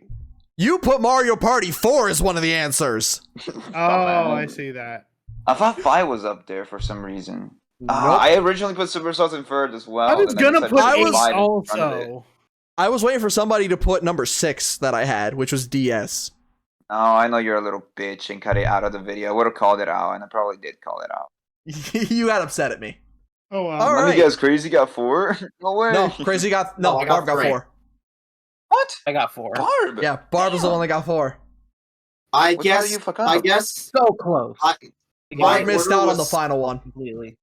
You put Mario Party 4 as one of the answers.
Oh, I see that.
I thought 5 was up there for some reason.
Nope.
I originally put Superstars in 3rd as well.
I was
and then
gonna
decided
put
to
8
put 5 in front of it.
also.
I was waiting for somebody to put number 6 that I had, which was DS.
Oh, I know you're a little bitch and cut it out of the video. I would have called it out, and I probably did call it out.
You got upset at me.
Oh, wow.
All
Let
right.
me guess, Crazy got 4? No way.
No, Crazy got
No, I got
Barb got
3.
4.
What?
I got 4.
Barb?
Yeah, Barb was the one that got 4.
I
Which one did
guess.
you fuck up?
I guess.
So close.
I,
Barb
my
missed
order
out on the
was-
final one.
Completely.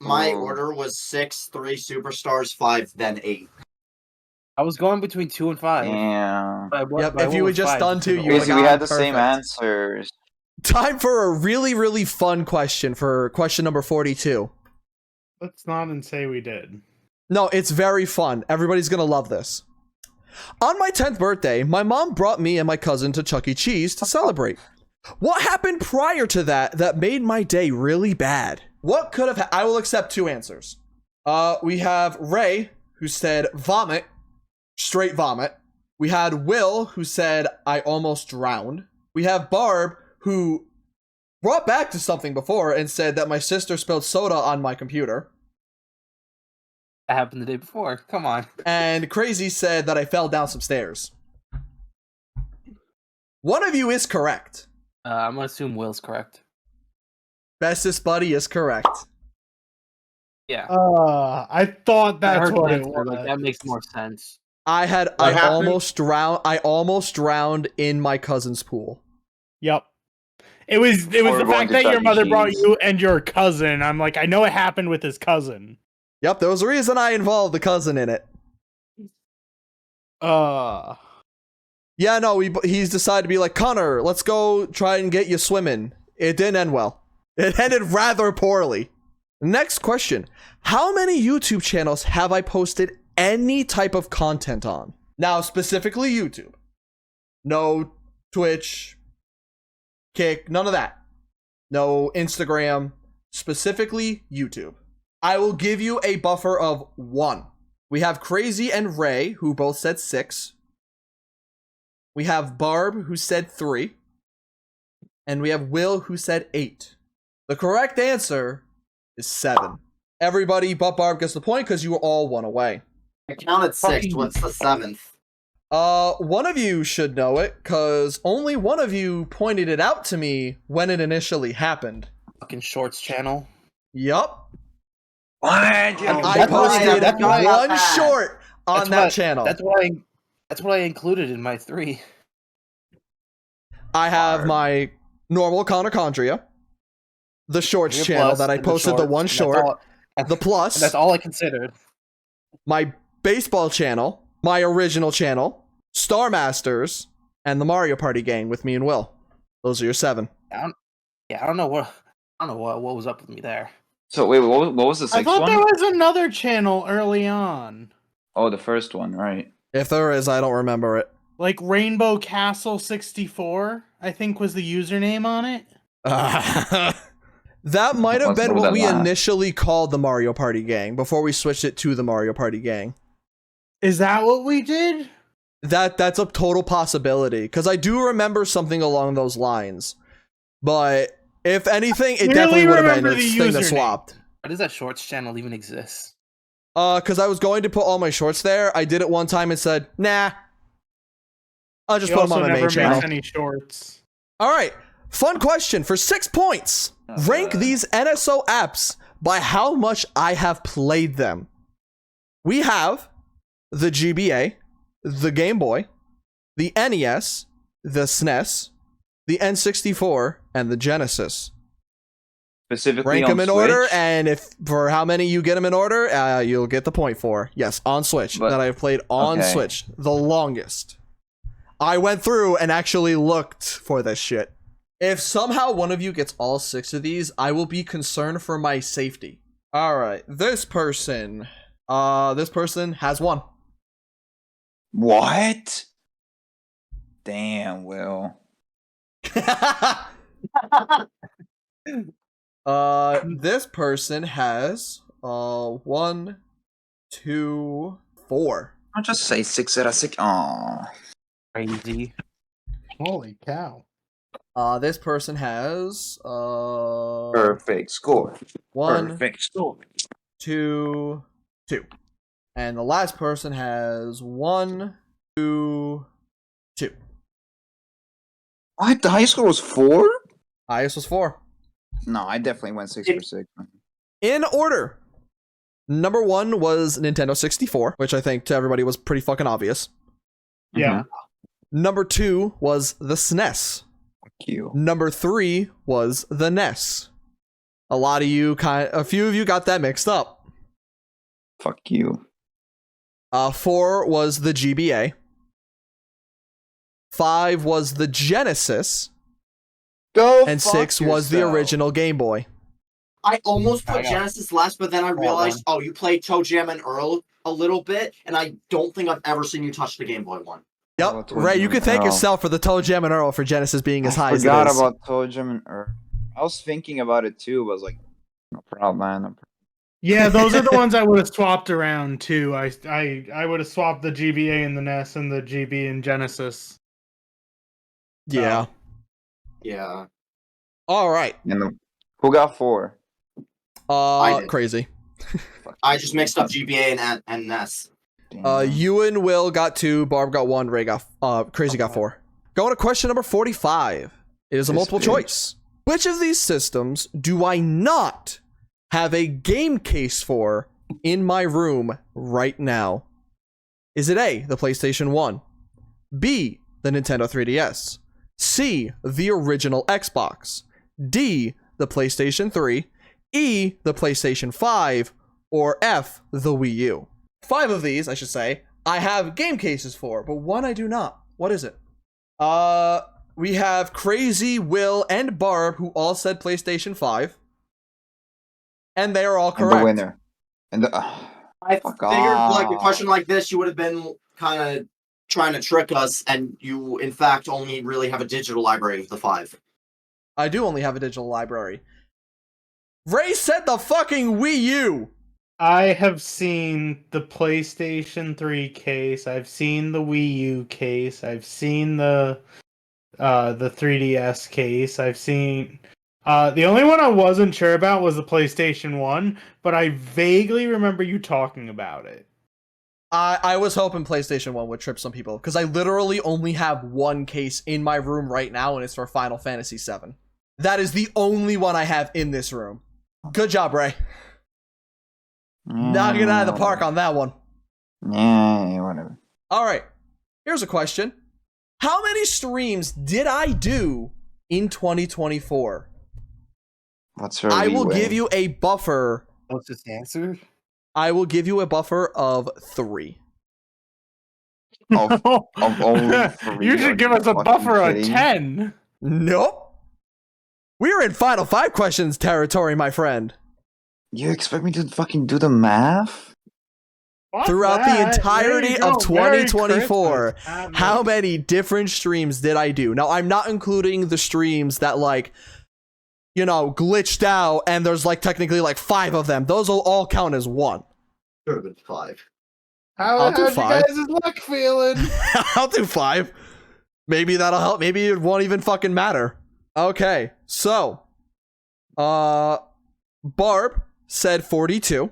My
Oh.
order was 6, 3 Superstars, 5, then 8.
I was going between 2 and 5.
Damn.
But I-
Yep,
but I
if you
went
had
with
just
5
done
just
2,
because
you
I
would've
Basically, we had the
gotten
same
perfect.
answers.
Time for a really, really fun question for question number 42.
Let's not and say we did.
No, it's very fun. Everybody's gonna love this. On my 10th birthday, my mom brought me and my cousin to Chuck E. Cheese to celebrate. What happened prior to that made my day really bad? What could have I will accept 2 answers. We have Ray, who said vomit, straight vomit. We had Will, who said I almost drowned. We have Barb, who brought back to something before and said that my sister spilled soda on my computer.
That happened the day before. Come on.
And Crazy said that I fell down some stairs. One of you is correct.
I'm gonna assume Will's correct.
Bestest buddy is correct.
Yeah.
I thought
I
that's
heard
what
the
it
answer,
was.
like, that makes more sense.
I
happened?
almost drowned in my cousin's pool.
Yep. It was
Or
the
going
fact
to
that
Chuck
your
E.
mother brought
Cheese.
you and your cousin. I'm like, I know it happened with his cousin.
Yep, there was a reason I involved the cousin in it. Yeah, no, he's decided to be like, Connor, let's go try and get you swimming. It didn't end well. It ended rather poorly. Next question. How many YouTube channels have I posted any type of content on? Now, specifically YouTube. No Twitch, Kick, none of that. No Instagram, specifically YouTube. I will give you a buffer of 1. We have Crazy and Ray, who both said 6. We have Barb, who said 3. And we have Will, who said 8. The correct answer is 7. Everybody but Barb gets the point because you were all 1 away.
I counted 6. What's the 7th?
One of you should know it because only one of you pointed it out to me when it initially happened.
Fucking Shorts channel.
Yup.
What?
I
That's
posted
why-
one short on that channel.
That's what I included in my 3.
I have my normal ConnorCondria, the shorts
Your
channel
plus
that I
and the
posted the
shorts,
one
and that's
short,
all-
the plus,
And that's all I considered.
my baseball channel, my original channel, Star Masters, and the Mario Party gang with me and Will. Those are your 7.
I don't know what was up with me there.
So wait, what was the 6th
I thought
one?
there was another channel early on.
Oh, the first one, right?
If there is, I don't remember it.
Like Rainbow Castle 64, I think was the username on it.
That might have
What's
been
over
what
that
we
line?
initially called the Mario Party gang before we switched it to the Mario Party gang.
Is that what we did?
That's a total possibility because I do remember something along those lines. But if anything, it
Clearly
definitely would have been
remember
a
the
thing that
username.
swapped.
Why does that Shorts channel even exist?
Because I was going to put all my shorts there. I did it one time and said, nah. I'll just
We
put them
also
on my
never
main channel.
makes any shorts.
All right. Fun question for 6 points. Rank these NSO apps by how much I have played them. We have the GBA, the Game Boy, the NES, the SNES, the N64, and the Genesis.
Specifically
Rank
on
them in
Switch?
order, and if for how many you get them in order, you'll get the point for. Yes, on Switch.
But-
that I've played on
okay.
Switch. The longest. I went through and actually looked for this shit. If somehow one of you gets all 6 of these, I will be concerned for my safety. All right, this person has 1.
What? Damn, Will.
This person has 1, 2, 4.
I'll just say 6 out of 6. Aw.
Crazy.
Holy cow.
This person has
Perfect score.
1,
Perfect score.
2, 2. And the last person has 1, 2, 2.
What? The high score was 4?
Highest was 4.
No, I definitely went 6 for 6.
In order. Number 1 was Nintendo 64, which I think to everybody was pretty fucking obvious.
Yeah.
Number 2 was the SNES.
Fuck you.
Number 3 was the NES. A few of you got that mixed up.
Fuck you.
4 was the GBA. 5 was the Genesis.
Go
And
fuck
6 was the
yourself.
original Game Boy.
I almost
I
put
got-
Genesis last, but then I realized, oh, you played Toe Jam and Earl a little bit, and I don't think I've ever seen you touch the Game Boy one.
Yep,
About
Ray, you
Toe
can
Jam
thank
and Earl.
yourself for the Toe Jam and Earl for Genesis being as high
I
as it
forgot
is.
about Toe Jam and Earl. I was thinking about it too, but I was like, no problem, man. No problem.
Yeah, those are the ones I would have swapped around too. I would have swapped the GBA and the NES and the GB and Genesis.
Yeah.
Yeah.
All right.
And who got 4?
I did.
Crazy.
I just mixed up GBA and NES.
Damn.
You and Will got 2, Barb got 1, Ray got Crazy got 4. Going to question number 45. It is a
This
multiple
page.
choice. Which of these systems do I not have a game case for in my room right now? Is it A, the PlayStation 1, B, the Nintendo 3DS, C, the original Xbox, D, the PlayStation 3, E, the PlayStation 5, or F, the Wii U? 5 of these, I should say, I have game cases for, but 1 I do not. What is it? We have Crazy, Will, and Barb, who all said PlayStation 5. And they are all
And
correct.
the winner. And the.
I
Fuck
figured, like, a
off.
question like this, you would have been kind of trying to trick us, and you, in fact, only really have a digital library of the 5.
I do only have a digital library. Ray said the fucking Wii U!
I have seen the PlayStation 3 case. I've seen the Wii U case. I've seen the 3DS case. I've seen the only one I wasn't sure about was the PlayStation 1, but I vaguely remember you talking about it.
I was hoping PlayStation 1 would trip some people, because I literally only have 1 case in my room right now, and it's for Final Fantasy VII. That is the only one I have in this room. Good job, Ray. Knocking it out of the park on that one.
Yeah, whatever.
All right, here's a question. How many streams did I do in 2024?
What's her
I will
leeway?
give you a buffer.
What's this answer?
I will give you a buffer of 3.
Of only 3.
You
Are
should give us a
fucking
buffer of
kidding?
10.
Nope. We're in Final 5 questions territory, my friend.
You expect me to fucking do the math?
Fuck
Throughout the
that.
entirety
There you
of
go. Merry
2024,
Christmas. Have
how
it.
many different streams did I do? Now, I'm not including the streams that, like, you know, glitched out and there's, like, technically, like, 5 of them. Those will all count as 1.
Should have been 5.
I'll do
How's you
5.
guys' luck feeling?
I'll do 5. Maybe that'll help. Maybe it won't even fucking matter. Okay, so, Barb said 42.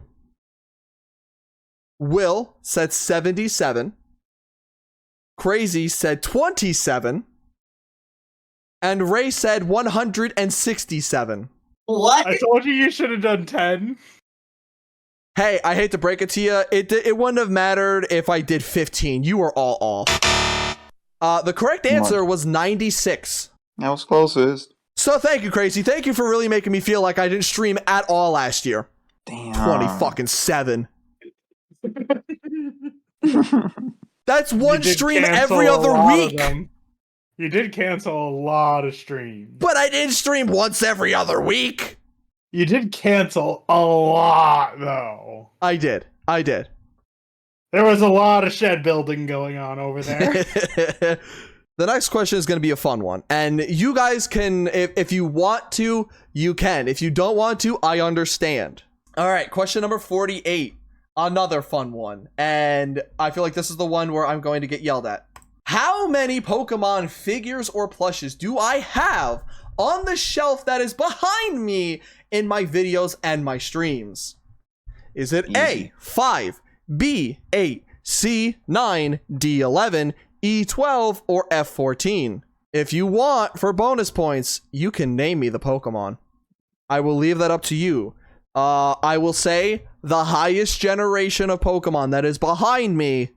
Will said 77. Crazy said 27. And Ray said 167.
What?
I told you should have done 10.
Hey, I hate to break it to you. It wouldn't have mattered if I did 15. You were all off. The correct answer was 96.
That was closest.
So thank you, Crazy. Thank you for really making me feel like I didn't stream at all last year.
Damn.
20 fucking 7. That's
You
one
did
stream
cancel
every
a
other
lot of
week.
them. You did cancel a lot of streams.
But I didn't stream once every other week.
You did cancel a lot, though.
I did.
There was a lot of shed building going on over there.
The next question is going to be a fun one. And you guys can, if you want to, you can. If you don't want to, I understand. All right, question number 48. Another fun one. And I feel like this is the one where I'm going to get yelled at. How many Pokemon figures or plushes do I have on the shelf that is behind me in my videos and my streams? Is it A, 5, B, 8, C, 9, D, 11, E, 12, or F, 14? If you want, for bonus points, you can name me the Pokemon. I will leave that up to you. I will say the highest generation of Pokemon that is behind me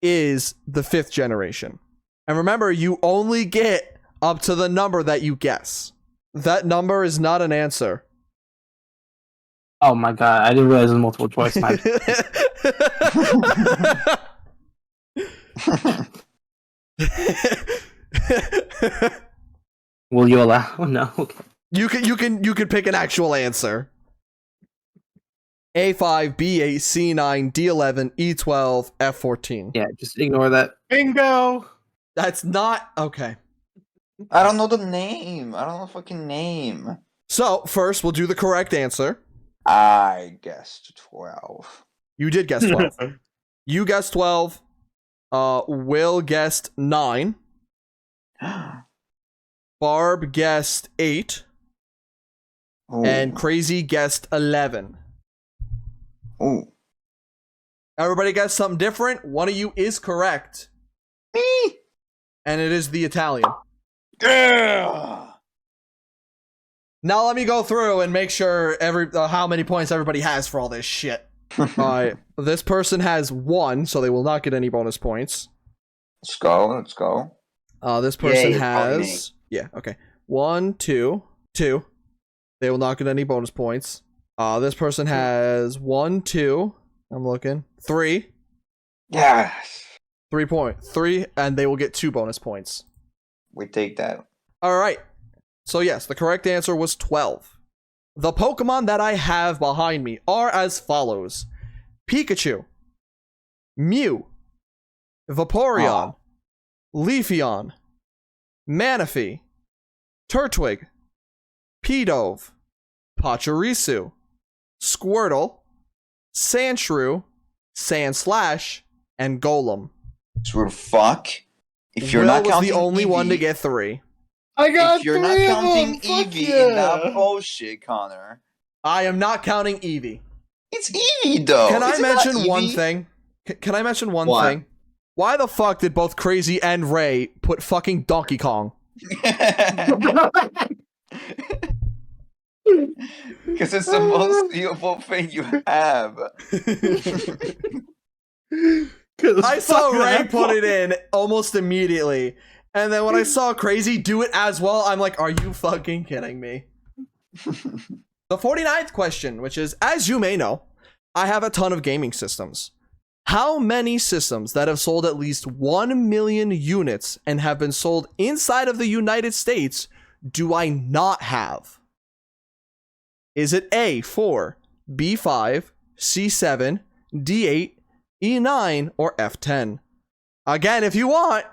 is the 5th generation. And remember, you only get up to the number that you guess. That number is not an answer.
Oh my god, I didn't realize it was multiple choice. Will you allow? Oh, no. Okay.
You can pick an actual answer. A5, B8, C9, D11, E12, F14.
Yeah, just ignore that.
Bingo!
That's not okay.
I don't know the name. I don't know the fucking name.
So first, we'll do the correct answer.
I guessed 12.
You did guess 12. You guessed 12. Will guessed 9. Barb guessed 8.
Ooh.
And Crazy guessed 11.
Ooh.
Everybody guessed something different. One of you is correct.
Me.
And it is the Italian.
Yeah.
Now let me go through and make sure how many points everybody has for all this shit. Alright, this person has 1, so they will not get any bonus points.
Let's go.
This person
Yay,
has... Yeah, okay. 1, 2, 2. They will not get any bonus points. This person has 1, 2. I'm looking. 3.
Yes.
3, and they will get 2 bonus points.
We take that.
Alright. So yes, the correct answer was 12. The Pokemon that I have behind me are as follows. Pikachu, Mew, Vaporeon, Leafeon, Manaphy, Turtwig, Pidove, Pachirisu, Squirtle, Sandshrew, Sandslash, and Golem.
So fuck. If you're
Will
not
was
counting
the only one to
Eevee-
get 3.
I got
if you're not
3 of
counting
them. Fuck
Eevee in that
yeah.
bullshit, Connor.
I am not counting Eevee.
It's Eevee though.
Can I
Is it not
mention one
Eevee?
thing? Can I mention one
What?
thing? Why the fuck did both Crazy and Ray put fucking Donkey Kong?
Because it's the most beautiful thing you have.
I saw Ray put it in almost immediately. And then when I saw Crazy do it as well, I'm like, are you fucking kidding me? The 49th question, which is, as you may know, I have a ton of gaming systems. How many systems that have sold at least 1 million units and have been sold inside of the United States do I not have? Is it A, 4, B, 5, C, 7, D, 8, E, 9, or F, 10? Again, if you want,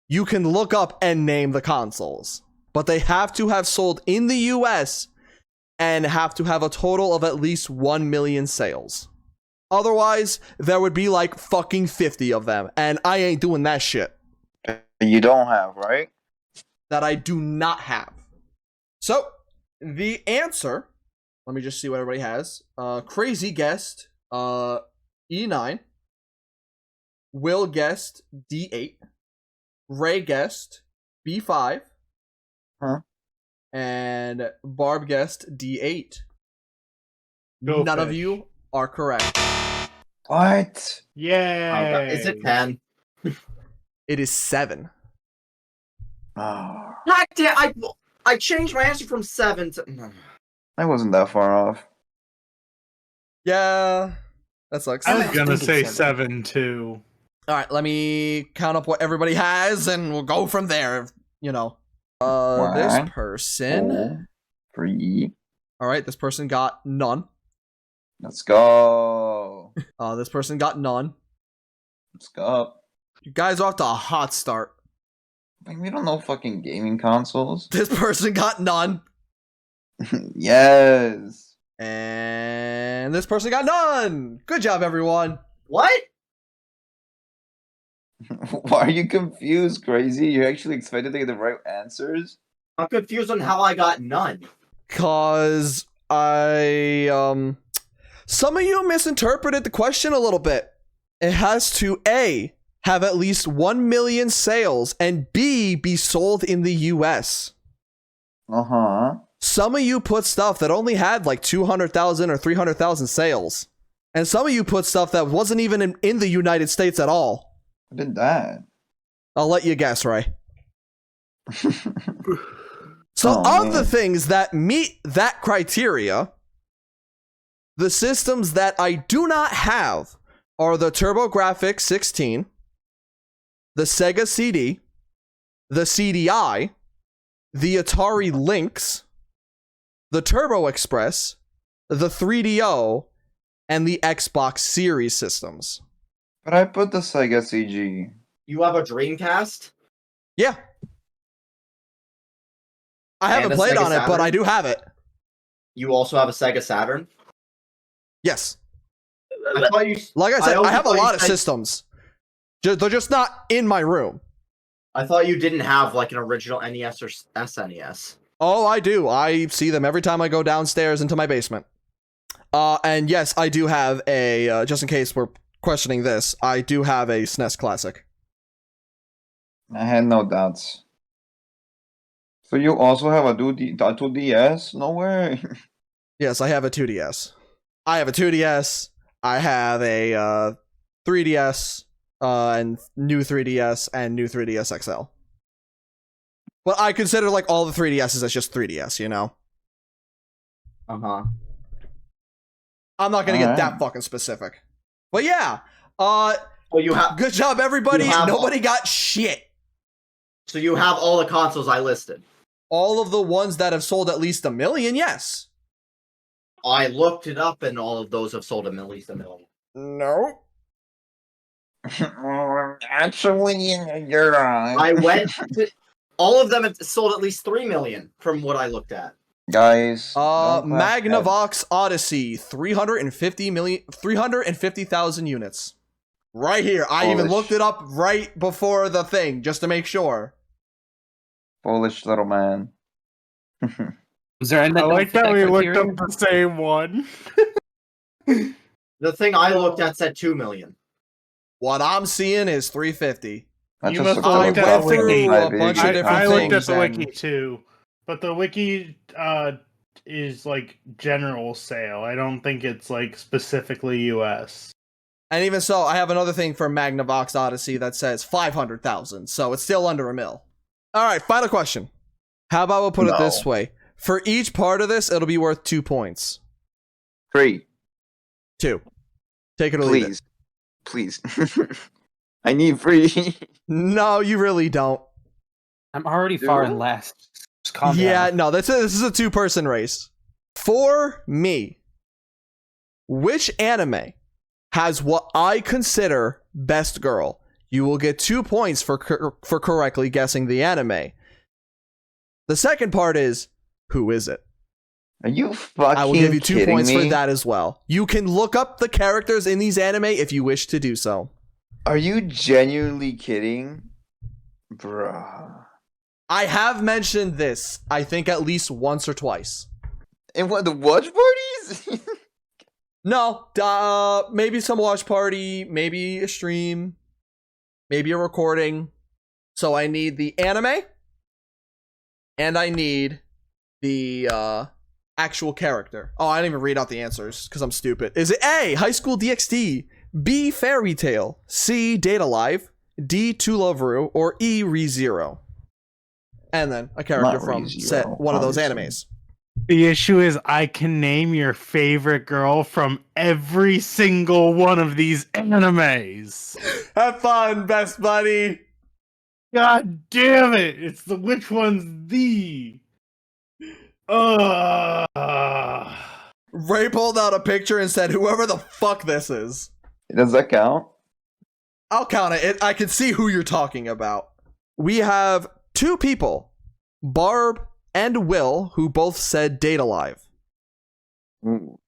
you can look up and name the consoles. But they have to have sold in the US and have to have a total of at least 1 million sales. Otherwise, there would be like fucking 50 of them, and I ain't doing that shit.
You don't have, right?
That I do not have. So, the answer, let me just see what everybody has. Crazy guessed E9. Will guessed D8. Ray guessed B5.
Huh?
And Barb guessed D8.
Go
None of
fish.
you are correct.
What?
Yeah.
Is it 10?
It is 7.
Oh,
God damn, I changed my answer from 7 to...
I wasn't that far off.
Yeah, that sucks.
I was
I
gonna
think
say
it's
7 too.
All right, let me count up what everybody has, and we'll go from there. You know, this
One,
person.
2, 3.
All right, this person got none.
Let's go.
This person got none.
Let's go.
You guys are off to a hot start.
Like, we don't know fucking gaming consoles.
This person got none.
Yes.
And this person got none. Good job, everyone.
What?
Why are you confused, crazy? You actually expected to get the right answers?
I'm confused on how I got none.
Cause some of you misinterpreted the question a little bit. It has to A, have at least 1 million sales, and B, be sold in the US.
Uh-huh.
Some of you put stuff that only had like 200,000 or 300,000 sales. And some of you put stuff that wasn't even in the United States at all.
I did that.
I'll let you guess, Ray. So of the things that meet that criteria, the systems that I do not have are the TurboGrafx 16, the Sega CD, the CDI, the Atari Lynx, the Turbo Express, the 3DO, and the Xbox Series systems.
But I put the Sega CG.
You have a Dreamcast?
Yeah. I
And
haven't
a
played
Sega
on it, but
Saturn?
I do have it.
You also have a Sega Saturn?
Yes.
I thought you.
Like I said,
also
I have a
thought you
lot of
said-
systems. They're just not in my room.
I thought you didn't have like an original NES or SNES.
Oh, I do. I see them every time I go downstairs into my basement. And yes, I do have a, just in case we're questioning this, I do have a SNES Classic.
I had no doubts. So you also have a 2DS? No way.
Yes, I have a 2DS. I have a 2DS. I have a 3DS, and new 3DS, and new 3DS XL. But I consider like all the 3DSs as just 3DS, you know?
Uh-huh.
I'm not gonna get
Alright.
that fucking specific. But yeah,
Well, you have.
good job, everybody.
You have-
Nobody got shit.
So you have all the consoles I listed.
All of the ones that have sold at least 1 million, yes.
I looked it up, and all of those have sold at least 1 million.
No.
Actually, you're wrong.
I went. All of them have sold at least 3 million from what I looked at.
Guys. don't clap heads.
Magnavox Odyssey, 350,000 units. Right here. I even
Polish.
looked it up right before the thing, just to make sure.
Polish little man.
Is there anything
I like
fit
that we looked
criteria?
up the same one.
The thing I looked at said 2 million.
What I'm seeing is 350.
That
You
just
must
looks
have
I
like
looked
a
at
went
the
through
wiki.
a bunch of
big
different
I looked at
things.
the
and-
wiki too, but the wiki is like general sale. I don't think it's like specifically US.
And even so, I have another thing for Magnavox Odyssey that says 500,000, so it's still under 1 mil. All right, final question. How about we'll put it this way? For each part of this, it'll be worth 2 points.
3.
2. Take it or leave it.
Please. I need 3.
No, you really don't.
I'm already far
Dude.
in last. Just calm
Yeah,
down.
no, this is a 2-person race. For me, which anime has what I consider best girl? You will get 2 points for correctly guessing the anime. The second part is, who is it?
Are you fucking
I will give you 2
kidding
points
me?
for that as well. You can look up the characters in these anime if you wish to do so.
Are you genuinely kidding? Bruh.
I have mentioned this, I think, at least once or twice.
And what, the watch parties?
No, maybe some watch party, maybe a stream, maybe a recording. So I need the anime, and I need the actual character. Oh, I didn't even read out the answers because I'm stupid. Is it A, High School DxD, B, Fairy Tail, C, Data Live, D, To Love Ru, or E, ReZero? And then a character
Not
from
ReZero,
one of those
obviously.
animes.
The issue is I can name your favorite girl from every single one of these animes.
Have fun, best buddy.
God damn it! It's the which one's the.
Ray pulled out a picture and said, "Whoever the fuck this is."
Does that count?
I'll count it. I can see who you're talking about. We have two people, Barb and Will, who both said Date Alive.
Ooh.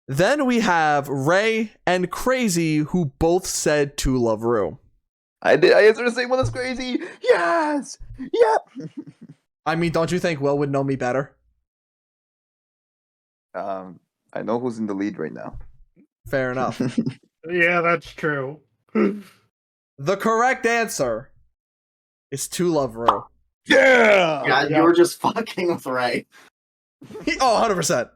Then we have Ray and Crazy, who both said To Love Rue.
I did. I answered the same one as Crazy. Yes. Yep.
I mean, don't you think Will would know me better?
I know who's in the lead right now.
Fair enough.
Yeah, that's true.
The correct answer is To Love Rue.
Yeah, you were just fucking with Ray.
Oh, 100%.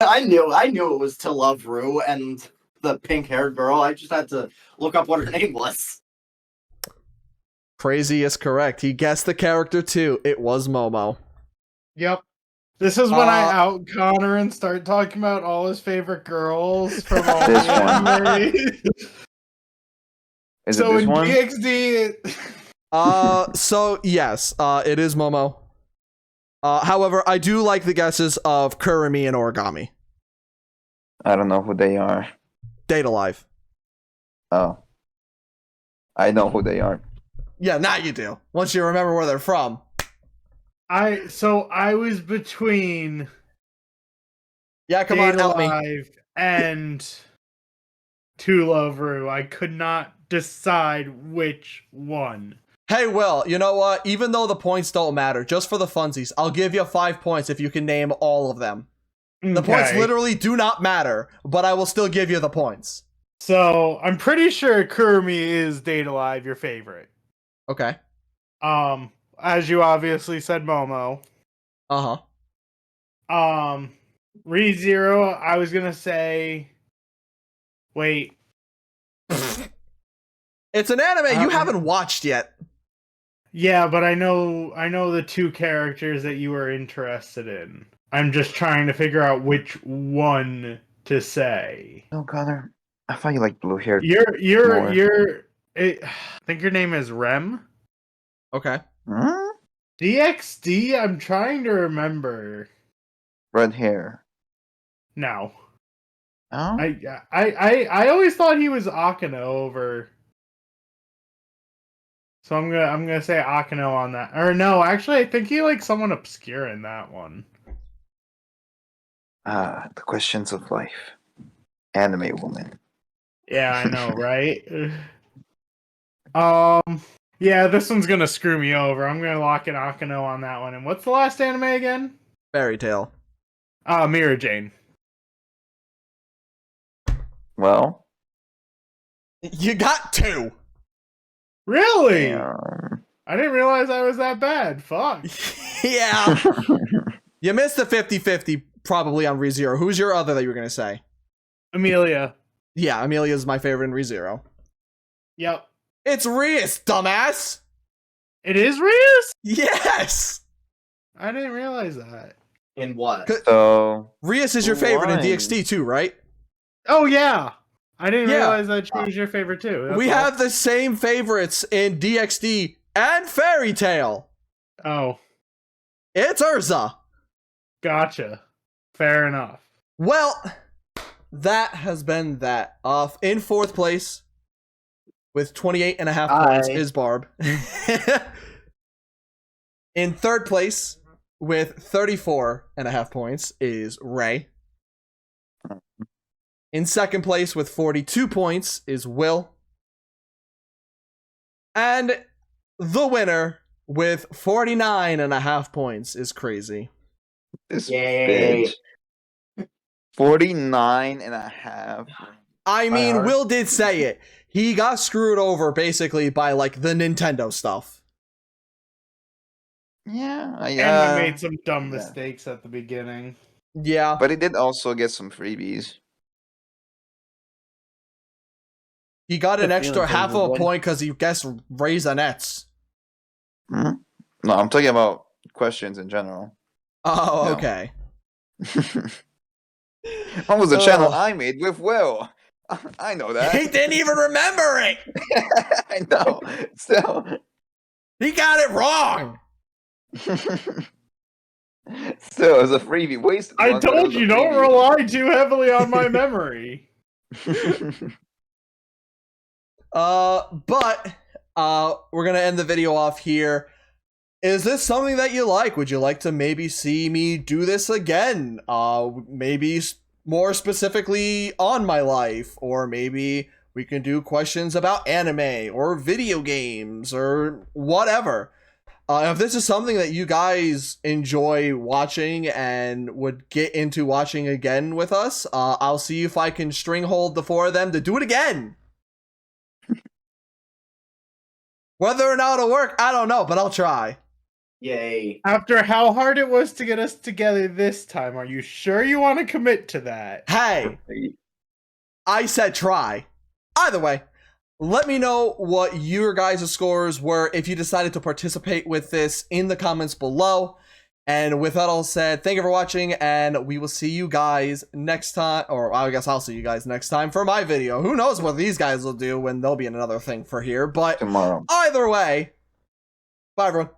I knew it was To Love Rue and the pink-haired girl. I just had to look up what her name was.
Crazy is correct. He guessed the character too. It was Momo.
Yep. This is when I out Connor and start talking about all his favorite girls from all
This
the
one.
anime.
Is
So
it this
in
one?
DxD,
So yes, it is Momo. However, I do like the guesses of Kurumi and Origami.
I don't know who they are.
Date Alive.
Oh. I know who they are.
Yeah, now you do. Once you remember where they're from.
I was between
Yeah, come
Date
on, help me.
Alive and To Love Rue. I could not decide which one.
Hey, Will, you know what? Even though the points don't matter, just for the funsies, I'll give you 5 points if you can name all of them. The points
Okay.
literally do not matter, but I will still give you the points.
So I'm pretty sure Kurumi is Date Alive your favorite.
Okay.
As you obviously said, Momo.
Uh-huh.
ReZero, I was gonna say. Wait.
It's an anime you haven't watched yet.
Yeah, but I know the two characters that you were interested in. I'm just trying to figure out which one to say.
No, Connor. I thought you liked blue hair.
I think your name is Rem.
Okay.
Huh?
DxD, I'm trying to remember.
Red hair.
No.
Oh?
I always thought he was Akano over. So I'm gonna say Akano on that. Or no, actually I think he likes someone obscure in that one.
Ah, the questions of life. Anime woman.
Yeah, I know, right? Yeah, this one's gonna screw me over. I'm gonna lock in Akano on that one. And what's the last anime again?
Fairy Tale.
Mira Jane.
Well,
You got 2.
Really?
damn.
I didn't realize I was that bad. Fuck.
Yeah. You missed the 50-50 probably on ReZero. Who's your other that you were going to say?
Amelia.
Yeah, Amelia's my favorite in ReZero.
Yep.
It's Rias, dumbass!
It is Rias?
Yes!
I didn't realize that.
In what?
So,
Rias is your favorite in
Why?
DxD too, right?
Oh yeah. I didn't
Yeah.
realize that she was your favorite too. That's
We
all.
have the same favorites in DxD and Fairy Tale.
Oh,
It's Urza.
gotcha. Fair enough.
Well, that has been that. In 4th place with 28.5 points is Barb. In 3rd place with 34.5 points is Ray. In 2nd place with 42 points is Will. And the winner with 49.5 points is Crazy.
this
Yay.
bitch. 49.5.
I mean,
heart.
Will did say it. He got screwed over basically by like the Nintendo stuff.
Yeah,
And we made some dumb
yeah.
mistakes at the beginning.
Yeah.
But he did also get some freebies.
He got an
Good
extra
feeling
half
things
of a
would win.
point because he guessed Raisinets.
Hmm? No, I'm talking about questions in general.
Oh,
No.
okay.
What was the channel
Oh.
I made with Will? I know that.
He didn't even remember it.
I know. Still.
He got it wrong.
Still, it was a freebie. Wasted
I
one, but it
told
was a
you, don't
freebie.
rely too heavily on my memory.
But we're gonna end the video off here. Is this something that you like? Would you like to maybe see me do this again? Maybe more specifically on my life, or maybe we can do questions about anime or video games or whatever. If this is something that you guys enjoy watching and would get into watching again with us, I'll see if I can string hold the four of them to do it again. Whether or not it'll work, I don't know, but I'll try.
Yay.
After how hard it was to get us together this time, are you sure you want to commit to that?
Hey, I said try. Either way, let me know what your guys' scores were if you decided to participate with this in the comments below. And with that all said, thank you for watching, and we will see you guys next time. Or I guess I'll see you guys next time for my video. Who knows what these guys will do when they'll be in another thing for here. But
Tomorrow.
either way, bye everyone.